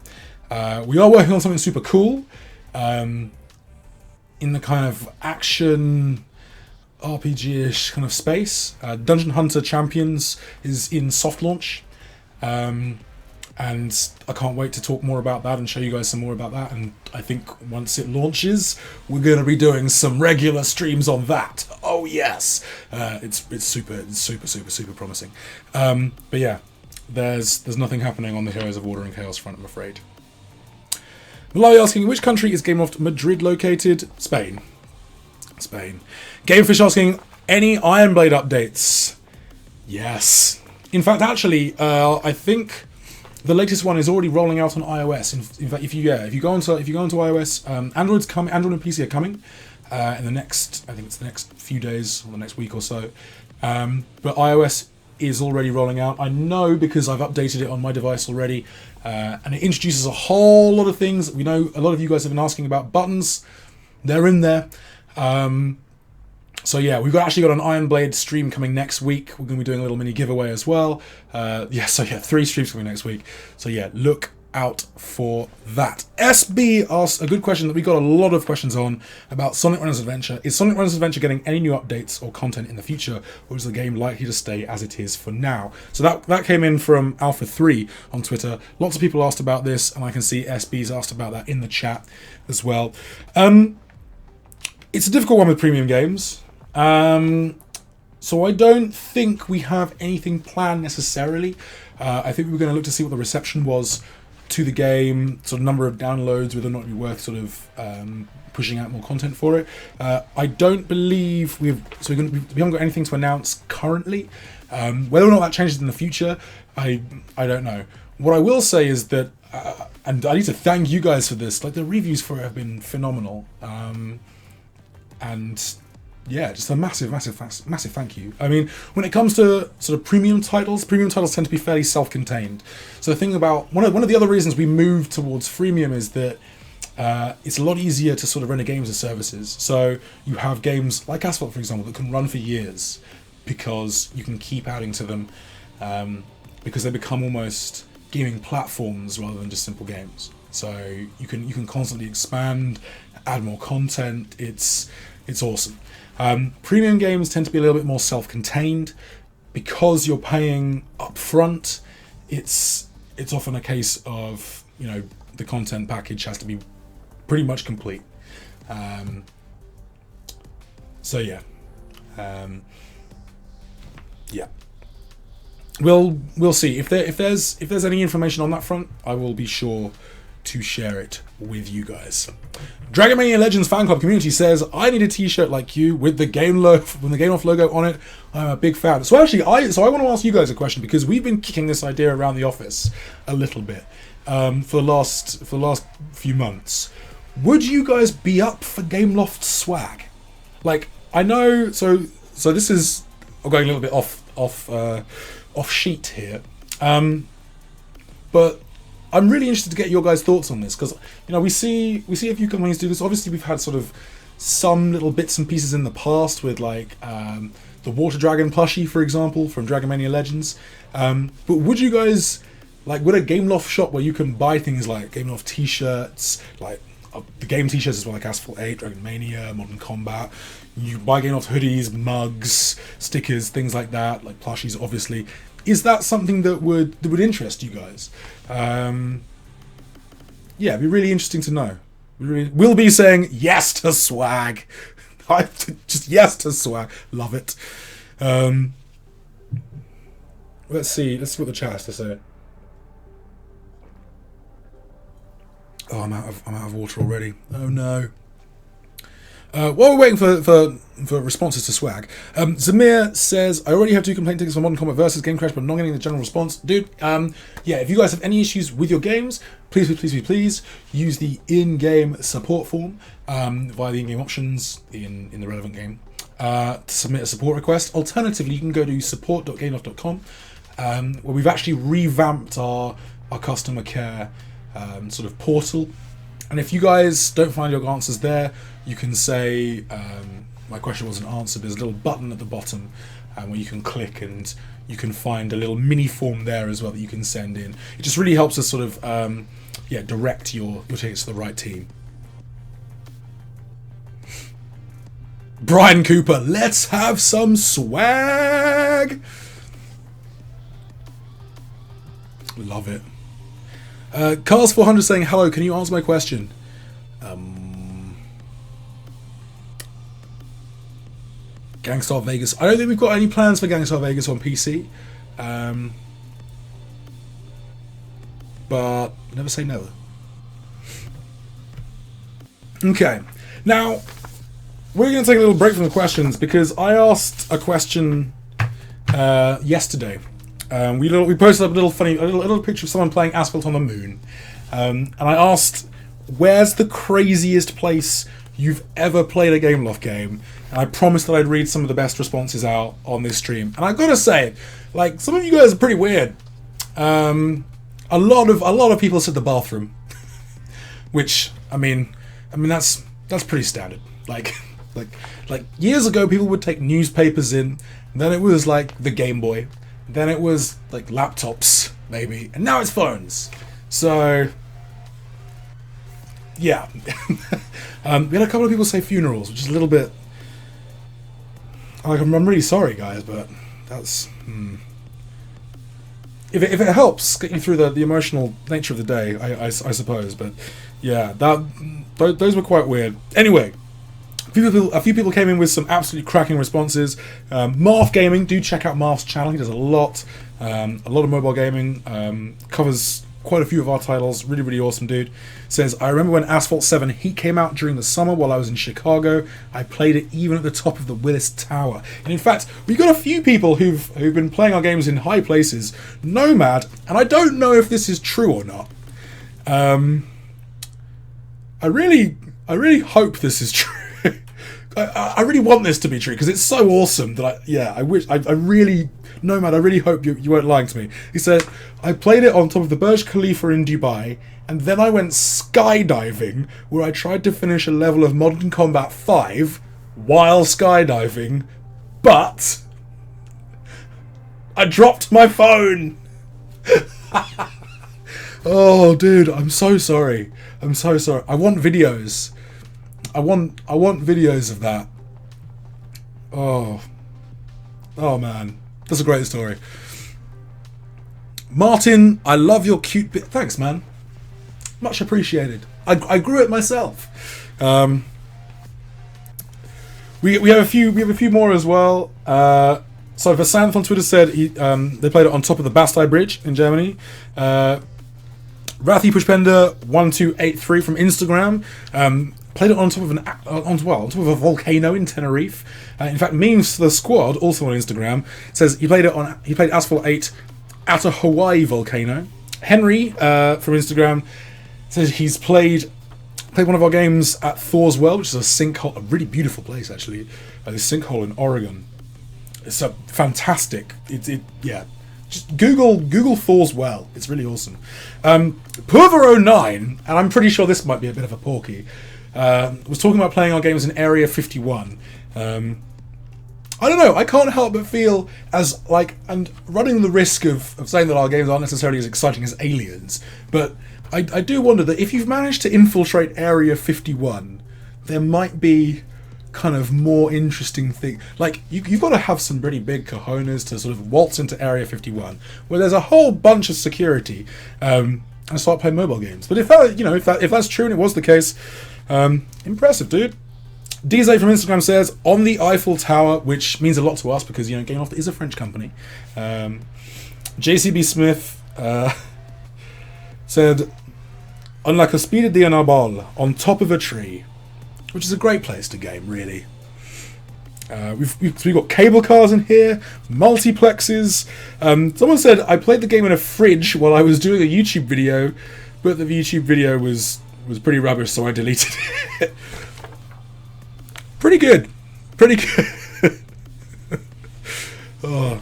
We are working on something super cool in the kind of action RPG-ish kind of space. Dungeon Hunter Champions is in soft launch. And I can't wait to talk more about that and show you guys some more about that. And I think once it launches, we're going to be doing some regular streams on that. Oh yes, it's super promising. But yeah, there's nothing happening on the Heroes of Order and Chaos front, I'm afraid. Malari asking, which country is Gameloft Madrid located? Spain. Gamefish asking, any Ironblade updates? Yes. In fact, actually, I think the latest one is already rolling out on iOS. In fact, if you go onto iOS, Android and PC are coming in the next, I think it's the next few days or the next week or so. But iOS is already rolling out. I know because I've updated it on my device already, and it introduces a whole lot of things. We know a lot of you guys have been asking about buttons. They're in there. So yeah, we've actually got an Ironblade stream coming next week. We're going to be doing a little mini giveaway as well. 3 streams coming next week. So yeah, look out for that. SB asks a good question that we got a lot of questions on about Sonic Runners Adventure. Is Sonic Runners Adventure getting any new updates or content in the future, or is the game likely to stay as it is for now? So that came in from Alpha3 on Twitter. Lots of people asked about this, and I can see SB's asked about that in the chat as well. It's a difficult one with premium games. So I don't think we have anything planned necessarily. I think we were going to look to see what the reception was to the game, sort of number of downloads, whether or not it'd be worth sort of pushing out more content for it. I don't believe we haven't got anything to announce currently. Whether or not that changes in the future, I don't know. What I will say is that, and I need to thank you guys for this, like the reviews for it have been phenomenal. And yeah, just a massive thank you. I mean, when it comes to sort of premium titles tend to be fairly self-contained. So the thing about one of the other reasons we moved towards freemium is that it's a lot easier to sort of render games as services. So you have games like Asphalt, for example, that can run for years because you can keep adding to them because they become almost gaming platforms rather than just simple games. So you can constantly expand, add more content. It's awesome. Premium games tend to be a little bit more self-contained because you're paying up front. It's often a case of, you know, the content package has to be pretty much complete. So yeah, yeah. We'll see if there's any information on that front. I will be sure to share it with you guys. Dragon Mania Legends fan club community says, I need a t-shirt like you with the Gameloft logo on it. I'm a big fan. So actually, I want to ask you guys a question, because we've been kicking this idea around the office a little bit for the last few months. Would you guys be up for Gameloft swag? Like, I know, so this is, I'm going a little bit off sheet here, but I'm really interested to get your guys' thoughts on this, because, you know, we see a few companies do this. Obviously, we've had sort of some little bits and pieces in the past with, like, the Water Dragon plushie, for example, from Dragon Mania Legends. But would you guys, like, would a Gameloft shop where you can buy things like Gameloft t-shirts, like the game t-shirts as well, like Asphalt 8, Dragon Mania, Modern Combat, you buy Gameloft hoodies, mugs, stickers, things like that, like plushies, obviously. Is that something that would interest you guys? Yeah, it'd be really interesting to know. We'll be saying yes to swag. Just yes to swag. Love it. Let's see what the chat has to say. Oh, I'm out of water already. Oh no. While we're waiting for responses to swag, Zamir says, I already have 2 complaint tickets for Modern Combat versus Game Crash, but I'm not getting the general response. Dude, yeah, if you guys have any issues with your games, please use the in-game support form via the in-game options in the relevant game to submit a support request. Alternatively, you can go to support.gameloft.com where we've actually revamped our customer care sort of portal. And if you guys don't find your answers there, you can say, my question wasn't answered. There's a little button at the bottom where you can click, and you can find a little mini form there as well that you can send in. It just really helps us sort of direct your tickets to the right team. Brian Cooper, let's have some swag. Love it. Cars 400 saying, hello, can you answer my question? Gangstar Vegas. I don't think we've got any plans for Gangstar Vegas on PC. But never say never. Okay. Now, we're going to take a little break from the questions because I asked a question yesterday. We posted up a little picture of someone playing Asphalt on the Moon, and I asked, "Where's the craziest place you've ever played a Gameloft game?" And I promised that I'd read some of the best responses out on this stream. And I gotta say, like, some of you guys are pretty weird. A lot of people said the bathroom, which I mean that's pretty standard. Like years ago, people would take newspapers in. Then it was like the Game Boy. Then it was like laptops, maybe, and now it's phones. So, yeah. We had a couple of people say funerals, which is a little bit. Like, I'm really sorry, guys, but that's. If it helps get you through the emotional nature of the day, I suppose. But yeah, those were quite weird. Anyway. A few people came in with some absolutely cracking responses. Marth Gaming, do check out Marth's channel. He does a lot of mobile gaming. Covers quite a few of our titles. Really, really awesome dude. Says, I remember when Asphalt 7 Heat came out during the summer while I was in Chicago. I played it even at the top of the Willis Tower. And in fact, we've got a few people who've been playing our games in high places. Nomad, and I don't know if this is true or not. I really hope this is true. I really want this to be true because it's so awesome that I really hope you weren't lying to me. He said, I played it on top of the Burj Khalifa in Dubai, and then I went skydiving where I tried to finish a level of Modern Combat 5 while skydiving, but I dropped my phone. Oh, dude, I'm so sorry. I want videos. I want videos of that. Oh man, that's a great story. Martin, I love your cute bit. Thanks, man. Much appreciated. I grew it myself. We have a few more as well. So Vasanth on Twitter said they played it on top of the Bastei Bridge in Germany. Rathi Pushpender 1283 from Instagram. Played it on top of a volcano in Tenerife. In fact, Memes to the Squad, also on Instagram, says he played Asphalt 8 at a Hawaii volcano. Henry from Instagram says he's played one of our games at Thor's Well, which is a sinkhole, a really beautiful place actually, this sinkhole in Oregon. It's a fantastic. Just Google Thor's Well. It's really awesome. Purver09, and I'm pretty sure this might be a bit of a porky. Was talking about playing our games in Area 51. I don't know, I can't help but feel as like, and running the risk of saying that our games aren't necessarily as exciting as Aliens, but I do wonder that if you've managed to infiltrate Area 51, there might be kind of more interesting thing. Like, you've got to have some pretty big cojones to sort of waltz into Area 51, where there's a whole bunch of security, and start playing mobile games. But if that's true and it was the case, impressive, dude. DZ from Instagram says, on the Eiffel Tower, which means a lot to us because, Gameloft is a French company. JCB Smith said, on la Cuspide di una Ball, on top of a tree, which is a great place to game, really. We've got cable cars in here, multiplexes. Someone said, I played the game in a fridge while I was doing a YouTube video, but the YouTube video was pretty rubbish, so I deleted it. Pretty good. Oh.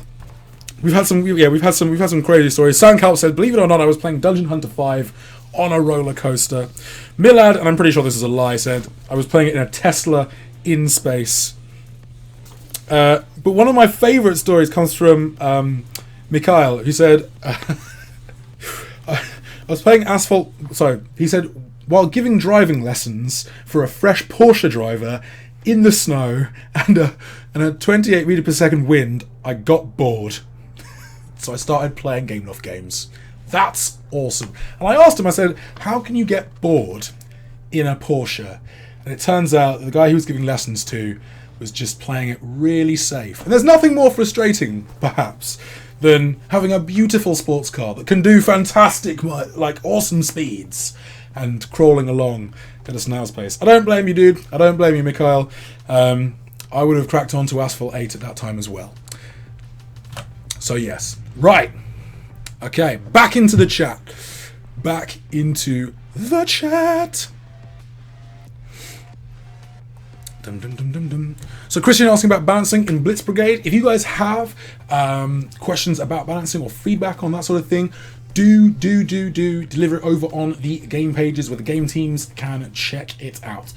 We've had some crazy stories. Sandcalp said, believe it or not, I was playing Dungeon Hunter 5 on a roller coaster. Millad, and I'm pretty sure this is a lie, said I was playing it in a Tesla in space. But one of my favourite stories comes from Mikhail, who said, I was playing Asphalt. Sorry, he said, while giving driving lessons for a fresh Porsche driver in the snow and a 28 meter per second wind, I got bored. So I started playing Gameloft games. That's awesome. And I asked him, I said, how can you get bored in a Porsche? And it turns out the guy he was giving lessons to was just playing it really safe. And there's nothing more frustrating, perhaps, than having a beautiful sports car that can do fantastic, like, awesome speeds and crawling along at a snail's pace. I don't blame you, dude. I don't blame you, Mikhail. I would have cracked on to Asphalt 8 at that time as well. So, yes. Right. Okay, back into the chat. Back into the chat. Dum, dum, dum, dum, dum. So Christian asking about balancing in Blitz Brigade. If you guys have questions about balancing or feedback on that sort of thing, do deliver it over on the game pages where the game teams can check it out.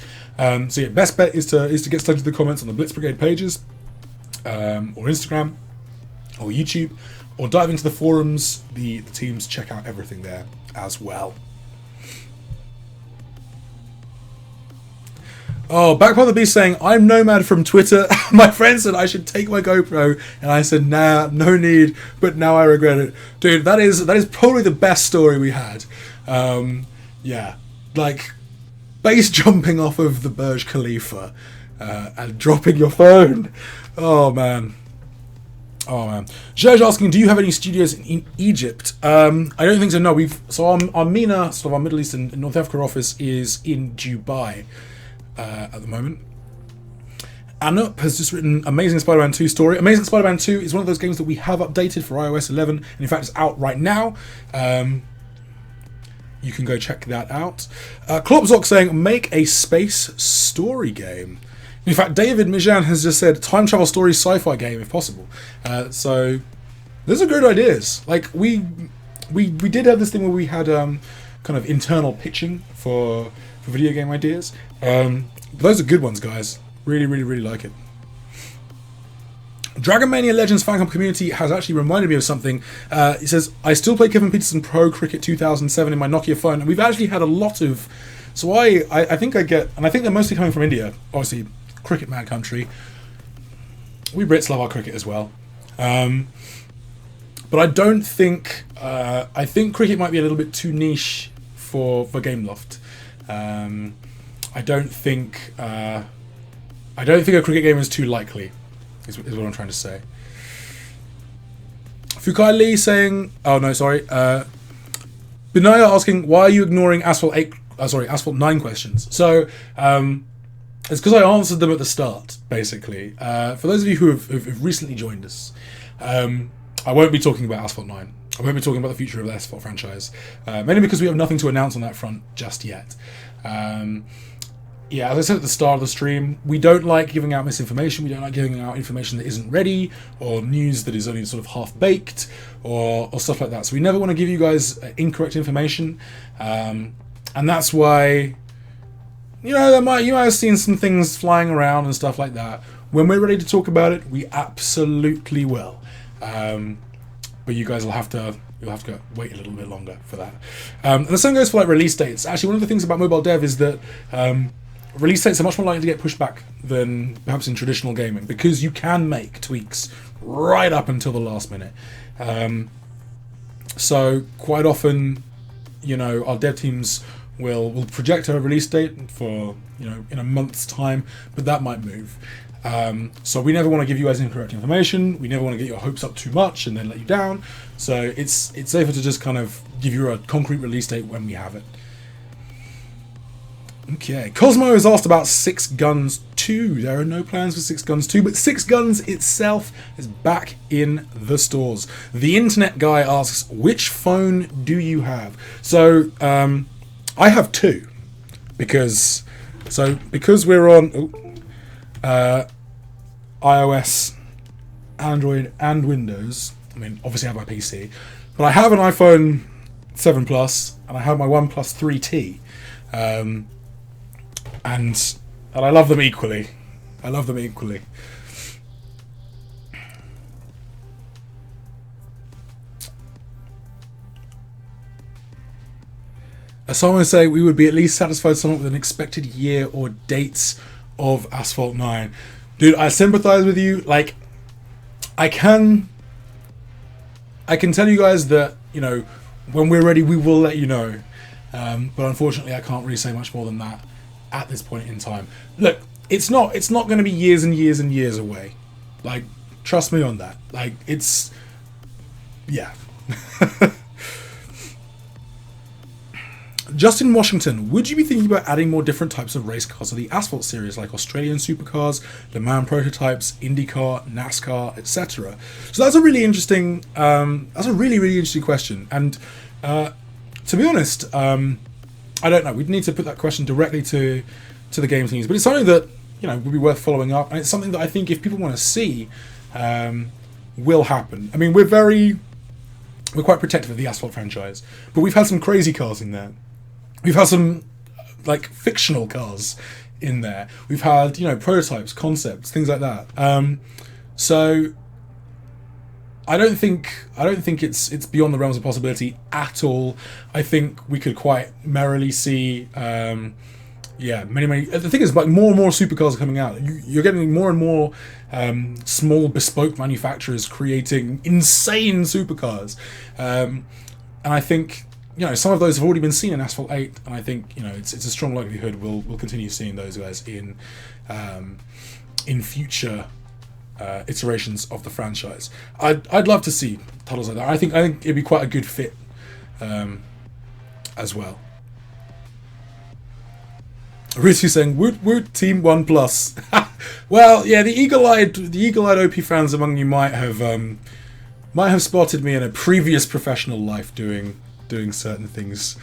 So yeah, best bet is to get stuck into the comments on the Blitz Brigade pages, or Instagram, or YouTube, or dive into the forums. The teams check out everything there as well. Oh, Backpath the Beast saying, I'm Nomad from Twitter. My friend said I should take my GoPro, and I said, nah, no need, but now I regret it. Dude, that is probably the best story we had. Yeah, like, base jumping off of the Burj Khalifa and dropping your phone. Oh, man. Oh, man. Serge asking, do you have any studios in Egypt? I don't think so, no. So our MENA, sort of our Middle East and North Africa office is in Dubai. At the moment. Anup has just written Amazing Spider-Man 2 story. Amazing Spider-Man 2 is one of those games that we have updated for iOS 11, and in fact it's out right now. You can go check that out. Klopzok saying, make a space story game. In fact, David Mijan has just said, time travel story sci-fi game if possible. So those are good ideas. Like we did have this thing where we had kind of internal pitching for video game ideas. Those are good ones, guys. Really like it. Dragon Mania Legends fan club community has actually reminded me of something. It says, I still play Kevin Peterson Pro Cricket 2007 in my Nokia phone, and we've actually had a lot of... So I think I get... And I think they're mostly coming from India. Obviously, cricket mad country. We Brits love our cricket as well. But I don't think... I think cricket might be a little bit too niche for Gameloft. I don't think a cricket game is too likely, is what I'm trying to say. Fukai Lee saying, oh no, sorry. Binaya asking, why are you ignoring Asphalt 9 questions? So it's because I answered them at the start, basically. For those of you who have recently joined us, I won't be talking about Asphalt 9. I won't be talking about the future of the Asphalt franchise, mainly because we have nothing to announce on that front just yet. Yeah, as I said at the start of the stream, we don't like giving out misinformation. We don't like giving out information that isn't ready, or news that is only sort of half-baked, or stuff like that. So we never want to give you guys incorrect information, and that's why, you know, you might have seen some things flying around and stuff like that. When we're ready to talk about it, we absolutely will. But you guys will have to wait a little bit longer for that. And the same goes for like release dates. Actually, one of the things about mobile dev is that release dates are much more likely to get pushed back than perhaps in traditional gaming, because you can make tweaks right up until the last minute. So quite often, you know, our dev teams will project a release date for, you know, in a month's time, but that might move. So we never want to give you guys incorrect information. We never want to get your hopes up too much and then let you down. So it's safer to just kind of give you a concrete release date when we have it. Okay, Cosmo has asked about Six Guns 2. There are no plans for Six Guns 2, but Six Guns itself is back in the stores. The internet guy asks, which phone do you have? So I have two, because we're on iOS, Android, and Windows. I mean, obviously I have my PC, but I have an iPhone 7 Plus, and I have my OnePlus 3T, and I love them equally. I love them equally. Someone say we would be at least satisfied somewhat with an expected year or dates of Asphalt 9. Dude, I sympathize with you. Like, I can tell you guys that, you know, when we're ready, we will let you know. But unfortunately, I can't really say much more than that at this point in time. Look, it's not going to be years and years and years away. Like, trust me on that. Like, it's, yeah. Justin Washington, would you be thinking about adding more different types of race cars to the Asphalt series, like Australian supercars, Le Mans prototypes, IndyCar, NASCAR, etc.? So that's a really interesting, really interesting question. And to be honest, I don't know. We'd need to put that question directly to the game teams, but it's something that, you know, would be worth following up, and it's something that I think if people want to see, will happen. I mean, we're quite protective of the Asphalt franchise, but we've had some crazy cars in there. We've had some, like, fictional cars in there. We've had, you know, prototypes, concepts, things like that. So I don't think it's beyond the realms of possibility at all. I think we could quite merrily see, many. The thing is, like, more and more supercars are coming out. You're getting more and more small bespoke manufacturers creating insane supercars, and I think, you know, some of those have already been seen in Asphalt 8, and I think, you know, it's a strong likelihood we'll continue seeing those guys in future iterations of the franchise. I'd love to see titles like that. I think it'd be quite a good fit as well. Ritsu saying woot woot Team One Plus. Well, yeah, the eagle-eyed OP fans among you might have spotted me in a previous professional life doing certain things.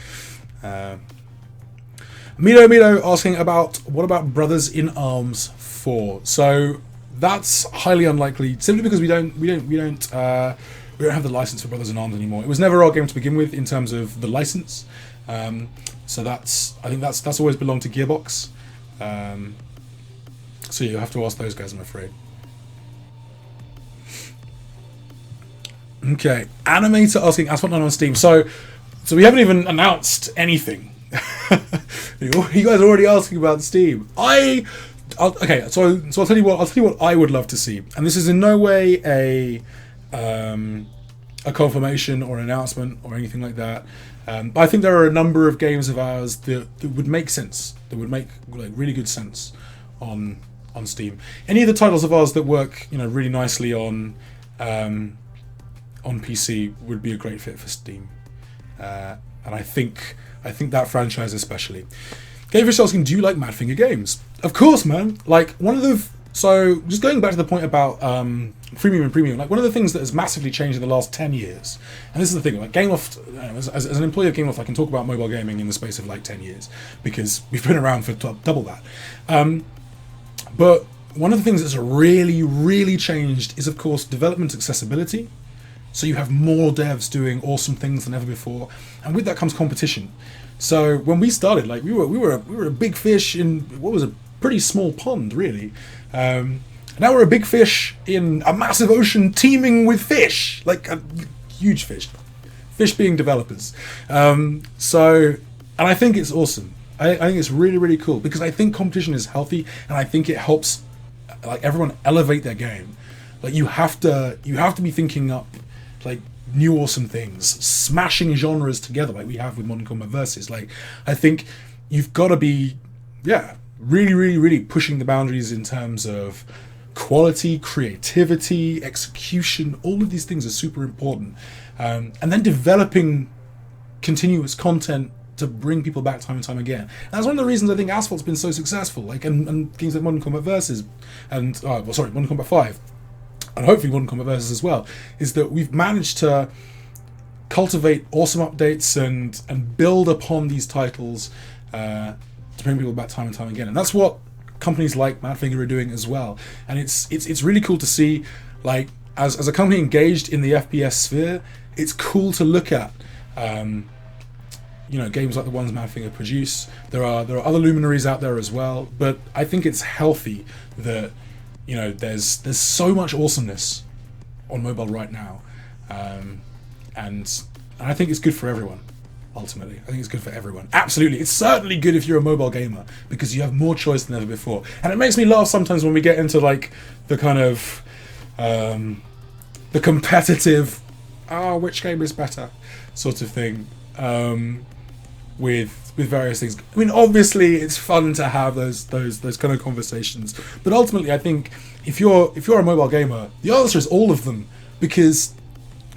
Mido asking what about Brothers in Arms 4? So that's highly unlikely, simply because we don't have the license for Brothers in Arms anymore. It was never our game to begin with in terms of the license. So I think that's always belonged to Gearbox. So you have to ask those guys, I'm afraid. Okay, Animator asking Asphalt 9 on Steam. So we haven't even announced anything. You guys are already asking about Steam. So I'll tell you what I would love to see, and this is in no way a confirmation or an announcement or anything like that. But I think there are a number of games of ours that would make sense, that would make, like, really good sense on Steam. Any of the titles of ours that work, you know, really nicely on PC would be a great fit for Steam. And I think that franchise especially. Gamefish asking, do you like Madfinger games? Of course, man. Like, so just going back to the point about freemium and premium, like, one of the things that has massively changed in the last 10 years, and this is the thing, like, Gameloft, as an employee of Gameloft, I can talk about mobile gaming in the space of like 10 years, because we've been around for double that. But one of the things that's really, really changed is, of course, development accessibility. So you have more devs doing awesome things than ever before, and with that comes competition. So when we started, like, we were a big fish in what was a pretty small pond, really. Now we're a big fish in a massive ocean teeming with fish, like a huge fish being developers. And I think it's awesome. I think it's really, really cool, because I think competition is healthy, and I think it helps, like, everyone elevate their game. Like, you have to be thinking up, like, new awesome things, smashing genres together like we have with Modern Combat Versus. Like, I think you've got to be, really, really, really pushing the boundaries in terms of quality, creativity, execution. All of these things are super important. And then developing continuous content to bring people back time and time again. And that's one of the reasons I think Asphalt's been so successful. Like, and games like Modern Combat Versus and Modern Combat 5, and hopefully Modern Combat Versus as well, is that we've managed to cultivate awesome updates and build upon these titles to bring people back time and time again. And that's what companies like Madfinger are doing as well. And it's really cool to see, like, as a company engaged in the FPS sphere, it's cool to look at games like the ones Madfinger produce. There are other luminaries out there as well, but I think it's healthy that there's so much awesomeness on mobile right now, and I think it's good for everyone. Ultimately, I think it's good for everyone. Absolutely, it's certainly good if you're a mobile gamer because you have more choice than ever before. And it makes me laugh sometimes when we get into like the kind of the competitive, which game is better, sort of thing, with various things. I mean, obviously, it's fun to have those kind of conversations, but ultimately, I think if you're a mobile gamer, the answer is all of them, because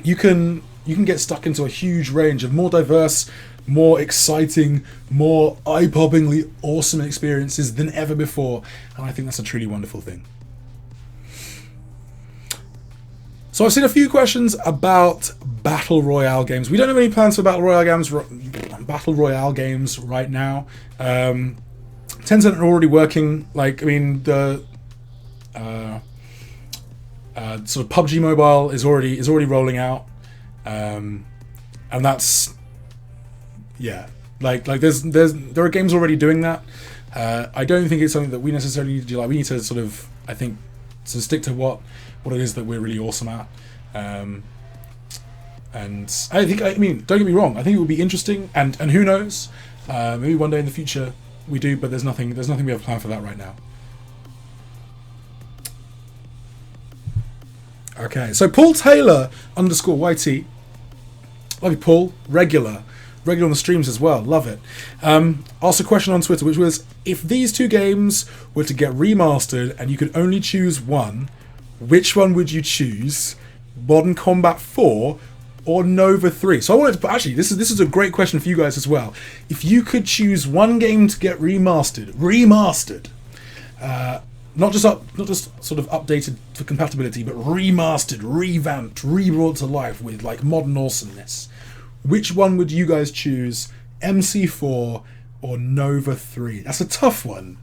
you can get stuck into a huge range of more diverse, more exciting, more eye-poppingly awesome experiences than ever before, and I think that's a truly wonderful thing. So I've seen a few questions about Battle Royale games. We don't have any plans for Battle Royale games right now. Tencent are already working, the sort of PUBG Mobile is already rolling out. And that's there are games already doing that. I don't think it's something that we necessarily need to do. We need to sort of, I think, to stick to what it is that we're really awesome at. And I mean, don't get me wrong, I think it would be interesting, and who knows, maybe one day in the future we do, but there's nothing we have planned for that right now. Okay, so Paul Taylor _YT, love you, Paul, regular on the streams as well, love it. Asked a question on Twitter, which was, if these two games were to get remastered and you could only choose one, which one would you choose? Modern Combat 4 or Nova 3? So I wanted to actually, this is a great question for you guys as well. If you could choose one game to get remastered, not just sort of updated for compatibility, but remastered, revamped, rebrought to life with like modern awesomeness, which one would you guys choose? MC4 or Nova 3? That's a tough one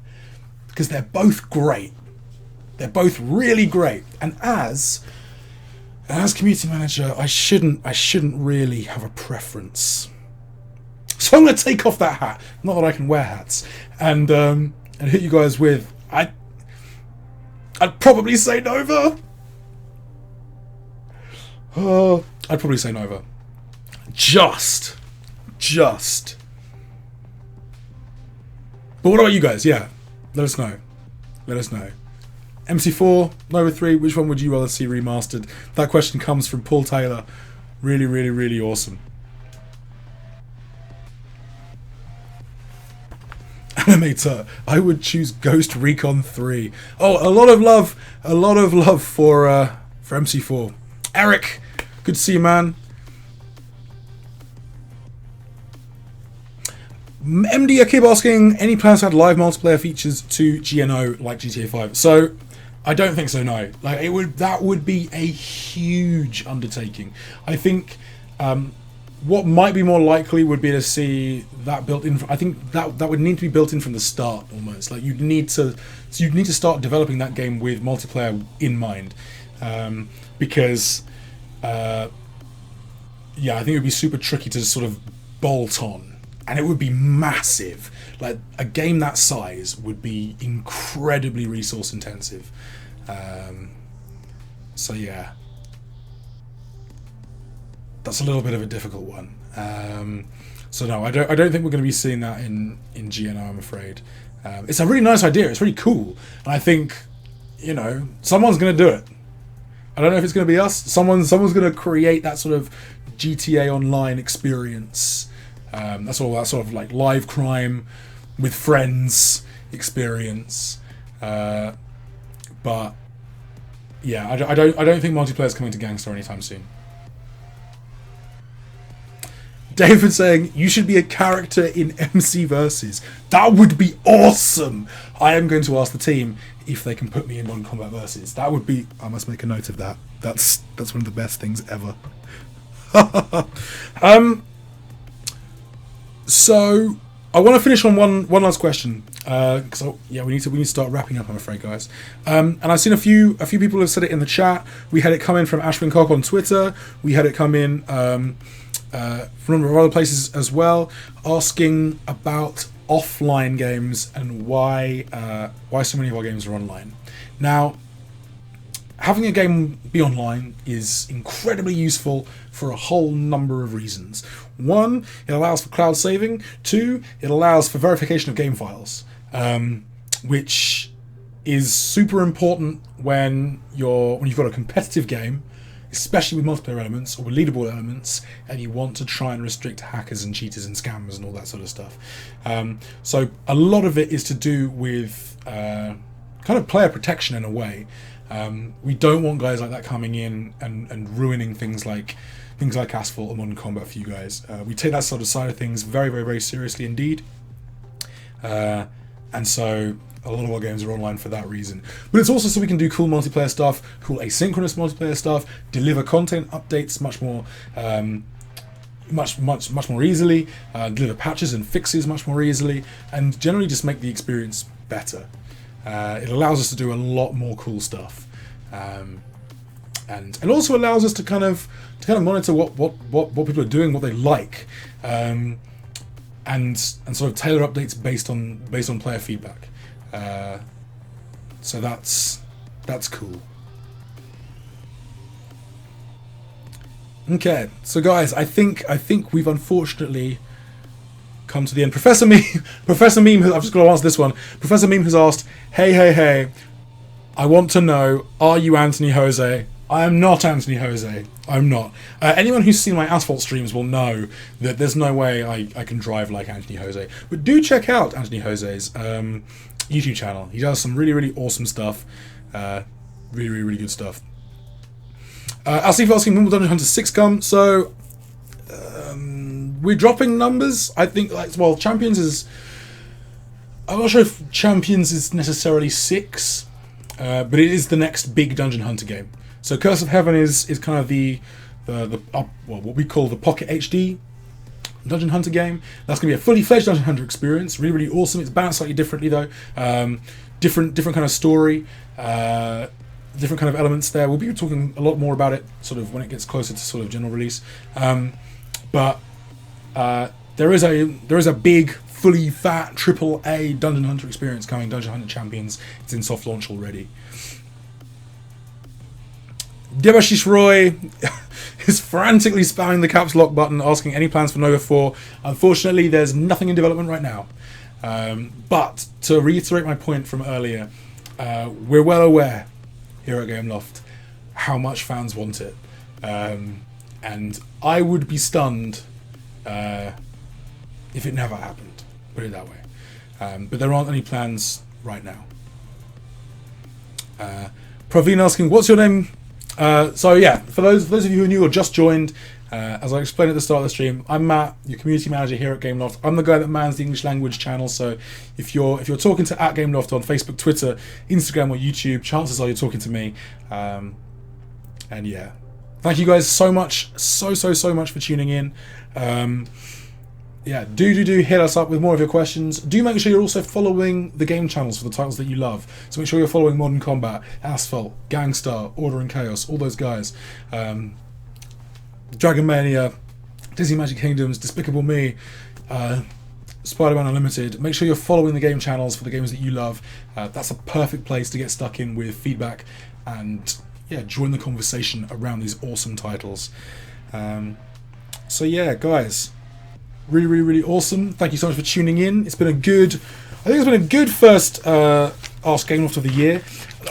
because they're both great. They're both really great, and as community manager, I shouldn't really have a preference. So I'm going to take off that hat. Not that I can wear hats, and hit you guys with I'd probably say Nova. I'd probably say Nova. Just. But what about you guys? Yeah, let us know. MC4, Nova 3, which one would you rather see remastered? That question comes from Paul Taylor. Really, really, really awesome. Animator, I would choose Ghost Recon 3. Oh, a lot of love for MC4. Eric, good to see you, man. MD, I keep asking, any plans to add live multiplayer features to GNO like GTA 5? So, I don't think so, no. That would be a huge undertaking. I think what might be more likely would be to see that built in. I think that would need to be built in from the start almost. Like you'd need to start developing that game with multiplayer in mind, because I think it would be super tricky to sort of bolt on, and it would be massive. Like a game that size would be incredibly resource intensive. So yeah, that's a little bit of a difficult one. So no, I don't think we're going to be seeing that in GNO, I'm afraid. It's a really nice idea. It's really cool, and I think someone's going to do it. I don't know if it's going to be us. Someone's going to create that sort of GTA Online experience. That's all that sort of like live crime with friends experience. But yeah, I don't think multiplayer is coming to Gangster anytime soon. David saying you should be a character in MC Versus. That would be awesome. I am going to ask the team if they can put me in Modern Combat Versus. That would be. I must make a note of that. That's one of the best things ever. So I want to finish on one last question because we need to start wrapping up. I'm afraid, guys. And I've seen a few people have said it in the chat. We had it come in from Ashwin Cock on Twitter. We had it come in from a number of other places as well, asking about offline games and why so many of our games are online. Now, having a game be online is incredibly useful for a whole number of reasons. One, it allows for cloud saving. Two, it allows for verification of game files, which is super important when you've got a competitive game, especially with multiplayer elements or with leaderboard elements, and you want to try and restrict hackers and cheaters and scammers and all that sort of stuff. So a lot of it is to do with kind of player protection in a way. We don't want guys like that coming in and ruining things like Asphalt or Modern Combat for you guys. We take that sort of side of things very, very, very seriously indeed. And so a lot of our games are online for that reason. But it's also so we can do cool multiplayer stuff, cool asynchronous multiplayer stuff, deliver content updates much more easily, deliver patches and fixes much more easily, and generally just make the experience better. It allows us to do a lot more cool stuff, and also allows us to kind of monitor what people are doing, what they like, and sort of tailor updates based on player feedback. So that's cool. Okay, so guys, I think we've unfortunately come to the end. Professor Meme, I've just got to answer this one. Professor Meme has asked, hey, I want to know, are you Anthony Jose? I am not Anthony Jose. I'm not. Anyone who's seen my Asphalt streams will know that there's no way I can drive like Anthony Jose. But do check out Anthony Jose's YouTube channel. He does some really, really awesome stuff. Really, really, really good stuff. I'll see if asking when will Dungeon Hunter 6 come. So we're dropping numbers. I think Champions is. I'm not sure if Champions is necessarily 6, but it is the next big Dungeon Hunter game. So Curse of Heaven is kind of what we call the Pocket HD Dungeon Hunter game. That's going to be a fully fledged Dungeon Hunter experience. Really, really awesome. It's balanced slightly differently though. Different kind of story. Different kind of elements there. We'll be talking a lot more about it sort of when it gets closer to sort of general release. But there is a big, fully fat AAA Dungeon Hunter experience coming. Dungeon Hunter Champions. It's in soft launch already. Debashish Roy is frantically spamming the caps lock button, asking any plans for Nova 4. Unfortunately, there's nothing in development right now. But to reiterate my point from earlier, we're well aware here at Gameloft how much fans want it. And I would be stunned if it never happened, put it that way. But there aren't any plans right now. Praveen asking, what's your name? So yeah, for those of you who are new or just joined, as I explained at the start of the stream, I'm Matt, your community manager here at Gameloft. I'm the guy that mans the English language channel. So if you're talking to @Gameloft on Facebook, Twitter, Instagram, or YouTube, chances are you're talking to me. And yeah, thank you guys so much, so much for tuning in. Yeah, do hit us up with more of your questions. Do make sure you're also following the game channels for the titles that you love. So make sure you're following Modern Combat, Asphalt, Gangstar, Order and Chaos, all those guys. Dragon Mania, Disney Magic Kingdoms, Despicable Me, Spider-Man Unlimited. Make sure you're following the game channels for the games that you love. That's a perfect place to get stuck in with feedback and yeah, join the conversation around these awesome titles. So yeah, guys, really, really, really awesome. Thank you so much for tuning in. It's been a good first Ask Gameloft of the year.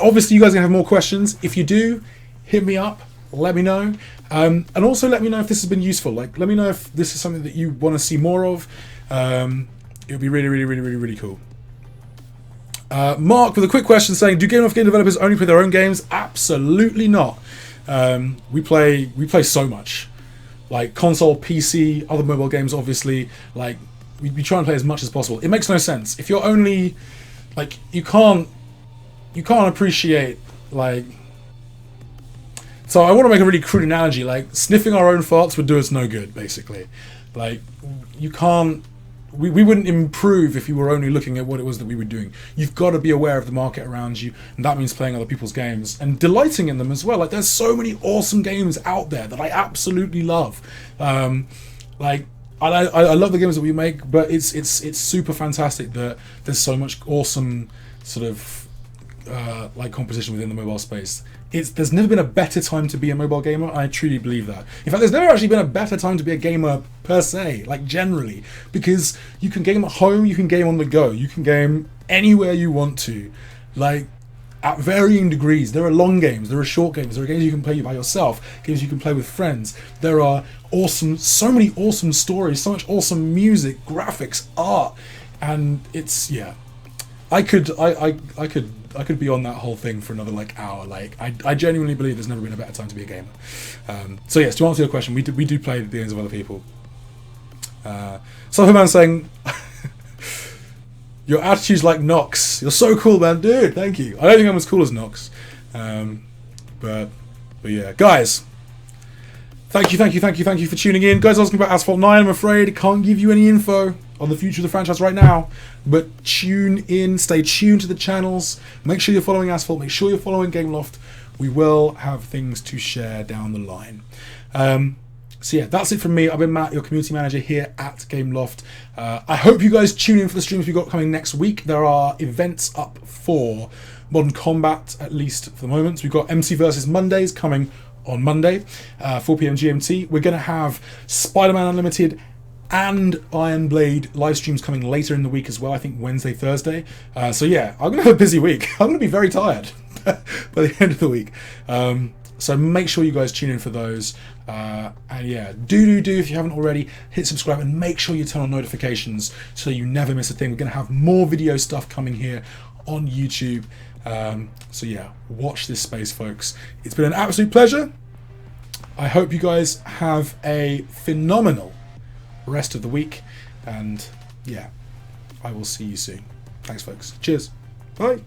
Obviously, you guys are gonna have more questions. If you do, hit me up. Let me know. And also let me know if this has been useful. Like, let me know if this is something that you want to see more of. It would be really, really, really, really, really cool. Mark with a quick question saying, do Gameloft game developers only play their own games? Absolutely not. We play so much. Like console, PC, other mobile games, obviously. Like, we try and play as much as possible. It makes no sense. If you're only, like, you can't appreciate, like... So I want to make a really crude analogy. Like, sniffing our own farts would do us no good, basically. Like, you can't we wouldn't improve if you were only looking at what it was that we were doing. You've got to be aware of the market around you, and that means playing other people's games and delighting in them as well. Like, there's so many awesome games out there that I absolutely love. Like, I love the games that we make, but it's super fantastic that there's so much awesome sort of like competition within the mobile space. There's never been a better time to be a mobile gamer. I truly believe that. In fact, there's never actually been a better time to be a gamer per se, like generally, because you can game at home, you can game on the go, you can game anywhere you want to, like at varying degrees. There are long games, there are short games, there are games you can play by yourself, games you can play with friends. There are so many awesome stories, so much awesome music, graphics, art, and it's I could be on that whole thing for another like hour. Like I genuinely believe there's never been a better time to be a gamer. So yes, to answer your question, we do play the games of other people. Sufferman saying, your attitude's like Nox. You're so cool, man, dude. Thank you. I don't think I'm as cool as Nox, but yeah, guys. Thank you for tuning in. Guys, asking about Asphalt 9, I'm afraid I can't give you any info on the future of the franchise right now, but tune in, stay tuned to the channels, make sure you're following Asphalt, make sure you're following Gameloft. We will have things to share down the line. So yeah, that's it from me. I've been Matt, your community manager here at Gameloft. I hope you guys tune in for the streams we've got coming next week. There are events up for Modern Combat, at least for the moment. We've got MC versus Mondays coming on Monday, 4 p.m. GMT. We're going to have Spider-Man Unlimited and Iron Blade live streams coming later in the week as well. I think Wednesday, Thursday. So yeah, I'm going to have a busy week. I'm going to be very tired by the end of the week. So make sure you guys tune in for those. And yeah, do if you haven't already, hit subscribe and make sure you turn on notifications so you never miss a thing. We're going to have more video stuff coming here on YouTube. So yeah, watch this space, folks. It's been an absolute pleasure. I hope you guys have a phenomenal rest of the week, and yeah, I will see you soon. Thanks, folks. Cheers. Bye.